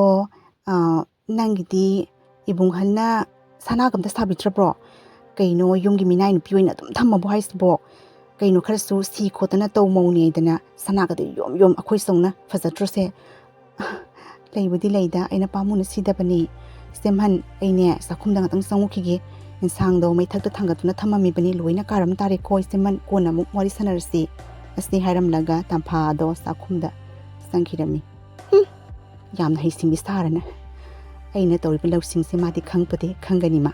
ꯅꯪꯒꯤꯗꯤ ꯏꯕꯨꯡꯍꯜꯅ ꯁꯅꯥꯒ ꯑꯝꯇ ꯁꯥꯕꯤꯗ꯭ꯔꯕ꯭ꯔꯣ ꯀꯩꯅꯣ ꯌꯨꯝꯒꯤ ꯃꯤꯅꯥꯏ ꯅꯨꯄꯤ ꯑꯣꯏꯅ ꯑꯗꯨꯝ ꯊꯝꯃꯕꯣ ꯍꯥꯏꯁꯤꯕꯣ ꯀꯩꯅꯣ ꯈꯔꯁꯨ ꯁꯤ ꯈꯣꯠꯇꯅ ꯇꯧ ꯃꯧꯅꯦꯗꯅ ꯁꯅꯥꯒꯗꯣ ꯌꯣꯝ ꯌꯣꯝ ꯑꯩꯈꯣꯏ ꯆꯧꯅ ꯐꯖꯗ꯭ꯔꯣꯁꯦ ꯂꯩꯕꯨꯗꯤ ꯂꯩꯗ ꯑꯩꯅ ꯄꯥꯝꯃꯨꯅ ꯁꯤꯗꯕꯅꯤ ꯏꯆꯦꯝꯍꯟ ꯑꯩꯅꯦ ꯆꯥꯛꯈꯨꯝꯗ ꯉꯥꯛꯇꯪ ꯆꯪꯉꯨꯈꯤꯒꯦ ꯏꯟꯁꯥꯡꯗꯣ ꯃꯩꯊꯛꯇ ꯊꯥꯡꯒꯠꯇꯨꯅ ꯊꯝꯃꯝꯃꯤꯕꯅꯤ ꯂꯣꯏꯅ ꯀꯥꯔꯝ ꯇꯥꯔꯦꯀꯣ ꯏꯆꯦꯝꯍꯟ ꯀꯣꯟꯅ ꯑꯃꯨꯛ ꯋꯥꯔꯤ ꯁꯥꯟꯅꯔꯁꯤ ꯑꯁꯤ ꯍꯥꯏꯔꯝꯂꯒ ꯇꯝꯐꯥꯗꯣ ꯆꯥꯛꯈꯨꯝꯗ ꯆꯪꯈꯤꯔꯝꯃꯤ ꯌꯥꯝꯅ ꯍꯩꯁꯤꯡꯕꯤ ꯁꯥꯔꯅ ꯑꯩꯅ ꯇꯧꯔꯤꯕ ꯂꯧꯁꯤꯡꯁꯦ ꯃꯥꯗꯤ ꯈꯪꯄꯗꯤ ꯈꯪꯒꯅꯤ ꯃꯥ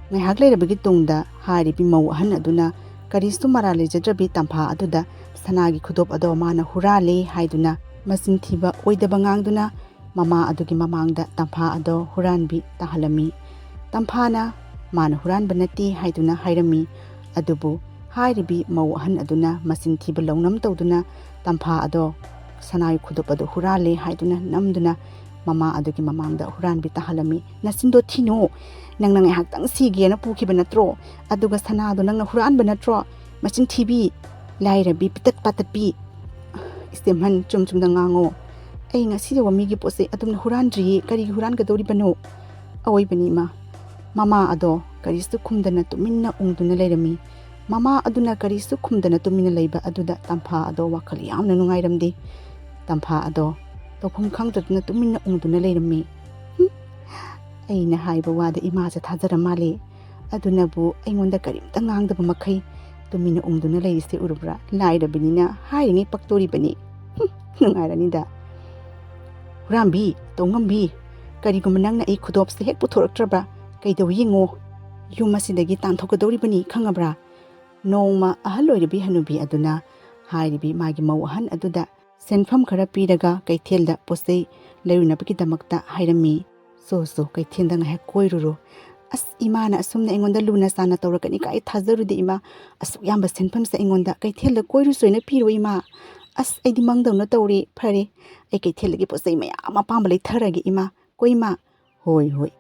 Ngaihak leirabagi tungda haribi mau ahan aduna karisu mara lejadrabi Tampha aduda sanagi khudop ado mana hurale haiduna masin thiba oidaba ngangduna mama adugi mamangda Tampha ado huranbi tahalami. Tamphana mana huranba nati haiduna hairami adubu haribi mau ahan aduna masin thiba launam tawduna Tampha ado sanagi khudop ado hurale haiduna namduna mama adugi mamangda huranbi tahalami. Nasindo thino nang ngaihak tang sige na pukiba natro aduga sanado nang huranba natro masin thibi lairabi pitat patatbi istemhan chumchumda ngango ai ngasi wa migi pose adumna huranjri kari huran gadori bano awai bani mama ado kari su khumdana tuminna ungduna lairami. Mama aduna kari su khumdana tumina laiba aduda Tampha ado wakhal yamna nungairamdi. Tampha ado tofum khangduna tuminna ungduna lairami. Aina haiba wada ima sa thajara male adunabu aingonda karimta ngangdaba makhai tumina ungduna lairise urubra lairabinina hairingi paktori bani nungairanida. Hurambi tongambi kariguma nangna ai khudopse hek puthoraktraba kaidaw yingo yumasidagi tanthokadori bani khangabra. Nongma ahal loirabi hanubi aduna hairibi magi mau ahan aduda senfam khara piraga kaithelda posei leirunabagi damakta hairami. So kaithelda ngahek koiruru as imana asumna engonda luna sana tawrakani kai thajarude ima asuk yamba senfam sa engonda kaithelda koiru soina piro ima as aidi mangdawna tawri phare ai kaithelgi posei mayam apamba leitharagi ima koima hoi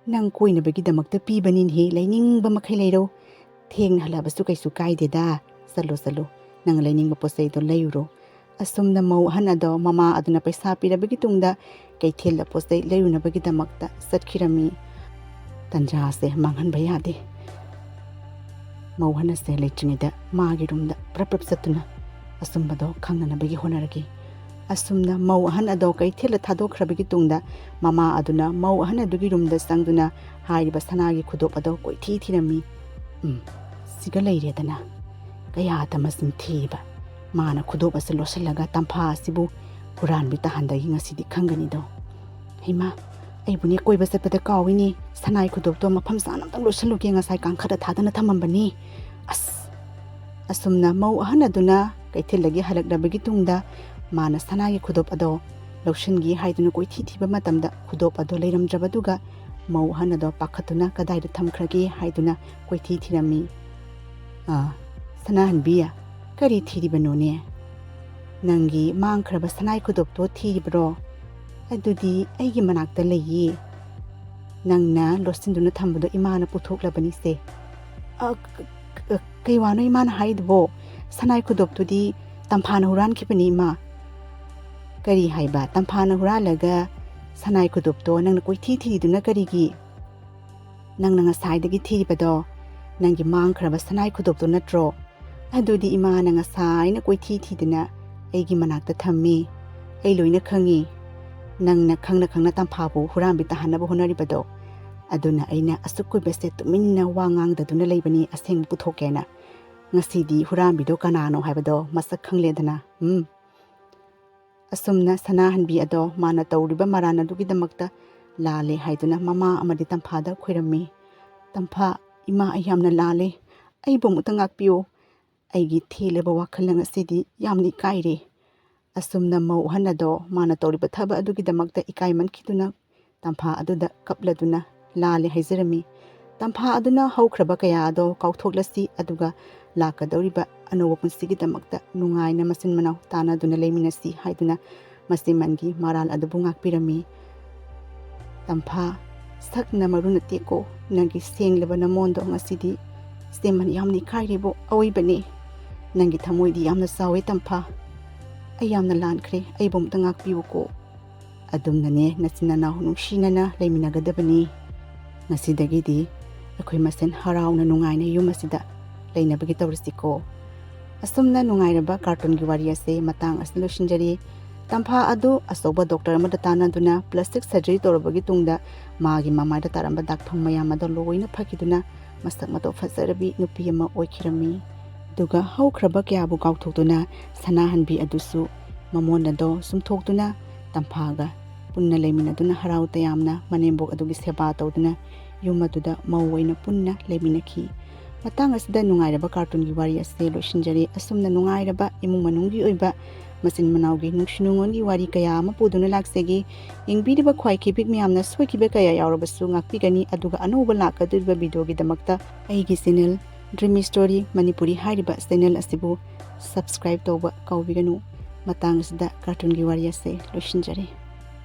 nang koinabagi damakta pibanin he lainingba makhai leiro thengna halabasu kaisu kaideda salo nang lainingba posei do leiro asumna mau hanado mama aduna paisa pirabagi tungda kaithelda posei leirunabagi damakta satkhirami. Tanja se manghanba yade mau hanase leichingida magi rumda prap satuna asumbado khangnanabagi honaragi. Asumna mau ahan ado kaithela thadokhrabagi tungda mama aduna mau ahan adugi rumda sangduna hariba sanagi khudop ado koithi thirami. Siga leiredana kaya tamasin thiba mana khudop ase losalaga Tampha asibu huranbi tahandagi ngasidi khanganido. Hima aibuni koiba satpada kawini sanai khudop to mafam sanamtang losaluge ngasai kangkhada thadana thamambani. Asumna mau ahan aduna kaithelagi halakrabagi tungda mana sanagi khudop ado loshangi haiduna koithi thiba matamda khudop ado leiramdrabaduga mau hanado pakhatuna kadaida thamkhragi haiduna koithi thirami. Sanahanbiya kari thiribanone nangi mangkhraba sanai khudop to thiribro adudi aigi manakta leiyi nangna losinduna thambado imana puthoklabani se kaiwano imana haidbo sanai khudop tudi Tamphana huran khibani ima kari haiba Tamphana huralaga sanai khudop to nangna koithi thiriduna karigi nangna ngasai thiribado nangi mangkhraba sanai khudop to natro adudi imana ngasai na koithi thiduna aigi manakta thammi ai loina khangi nangna khangna Tampha bu hurambi tahanaba honaribado aduna aina asukoi beste tuminna wangang daduna leibani aseng puthokena ngasidi hurambi do kanano haibado masak khangledana. Asumna sanahanbi ado mana tawriba marana dugi damakta lale haiduna mama amadi Tamphada khoirami. Tampha ima ayamna lale aibo mutangakpiyo aigi theleba wakhalang asidi yamni kaire. Asumna mau hanado mana tawriba thaba adugi damakta ikai mankhiduna Tampha aduda kapladuna lale haizarami. Tampha aduna haukraba kaya ado kauthoklasi aduga lakadawriba anowa punsigi damakta nungaina masin manau tana duna leiminasi haiduna masimangi maral adubu ngakpirami. Tampha sakna maruna teko nangi sengleba namondo ngasidi steman yamni kairibo awaibani nangi thamoidi yamna sawe Tampha ayamna lankhre aibom tangakpiuko adumnane nasinana nungsinana leiminagadabani ngasidagidi akhoi masen harawna nungaina yumasida lainabagi tawrisiko. Asumna nungairaba cartoon gi wari ase matang aslo shinjari. Tampha adu asoba doctor amada tanaduna plastic surgery torabagi tungda magi mamada taramba dakthong mayamada loina phakiduna masak mato fazarabi nupi ama oikhirami. Duga haukraba kyabu kauthokduna sanahanbi adusu mamonado sumthokduna Tamphaga punna leiminaduna harau tayamna manembok adugi seba tawduna ꯌꯨꯝ ꯑꯗꯨꯗ ꯃꯧ ꯑꯣꯏꯅ ꯄꯨꯟꯅ ꯂꯩꯃꯤꯟꯅꯈꯤ꯫ ꯃꯇꯥꯡ ꯑꯁꯤꯗ ꯅꯨꯡꯉꯥꯏꯔꯕ ꯀꯥꯔꯇꯨꯟꯒꯤ ꯋꯥꯔꯤ ꯑꯁꯤ ꯂꯣꯏꯁꯤꯟꯖꯔꯦ꯫ ꯑꯁꯨꯝꯅ ꯅꯨꯡꯉꯥꯏꯔꯕ ꯏꯃꯨꯡ ꯃꯅꯨꯡꯒꯤ ꯑꯣꯏꯕ ꯃꯆꯤꯟ ꯃꯅꯥꯎꯒꯤ ꯅꯨꯡꯁꯤ ꯅꯨꯡꯉꯣꯟꯒꯤ ꯋꯥꯔꯤ ꯀꯌꯥ ꯑꯃ ꯄꯨꯗꯨꯅ ꯂꯥꯛꯆꯒꯦ꯫ ꯌꯦꯡꯕꯤꯔꯤꯕ ꯈ꯭ꯋꯥꯏꯈꯤꯕꯤꯛ ꯃꯌꯥꯝꯅ ꯁꯣꯏꯈꯤꯕ ꯀꯌꯥ ꯌꯥꯎꯔꯕꯁꯨ ꯉꯥꯛꯄꯤꯒꯅꯤ, ꯑꯗꯨꯒ ꯑꯅꯧꯕ ꯂꯥꯛꯀꯗꯧꯔꯤꯕ ꯚꯤꯗꯤꯑꯣꯒꯤꯗꯃꯛꯇ ꯑꯩꯒꯤ ꯆꯦꯅꯦꯜ ꯗ꯭ꯔꯤꯝ ꯁ꯭ꯇꯣꯔꯤ ꯃꯅꯤꯄꯨꯔꯤ ꯍꯥꯏꯔꯤꯕ ꯆꯦꯅꯦꯜ ꯑꯁꯤꯕꯨ ꯁꯕꯁꯀ꯭ꯔꯥꯏꯕ ꯇꯧꯕ ꯀꯥꯎꯕꯤꯒꯅꯨ꯫ ꯃꯇꯥꯡ ꯑꯁꯤꯗ ꯀꯥꯔꯇꯨꯟꯒꯤ ꯋꯥꯔꯤ ꯑꯁꯤ ꯂꯣꯏꯁꯤꯟꯖꯔꯦ꯫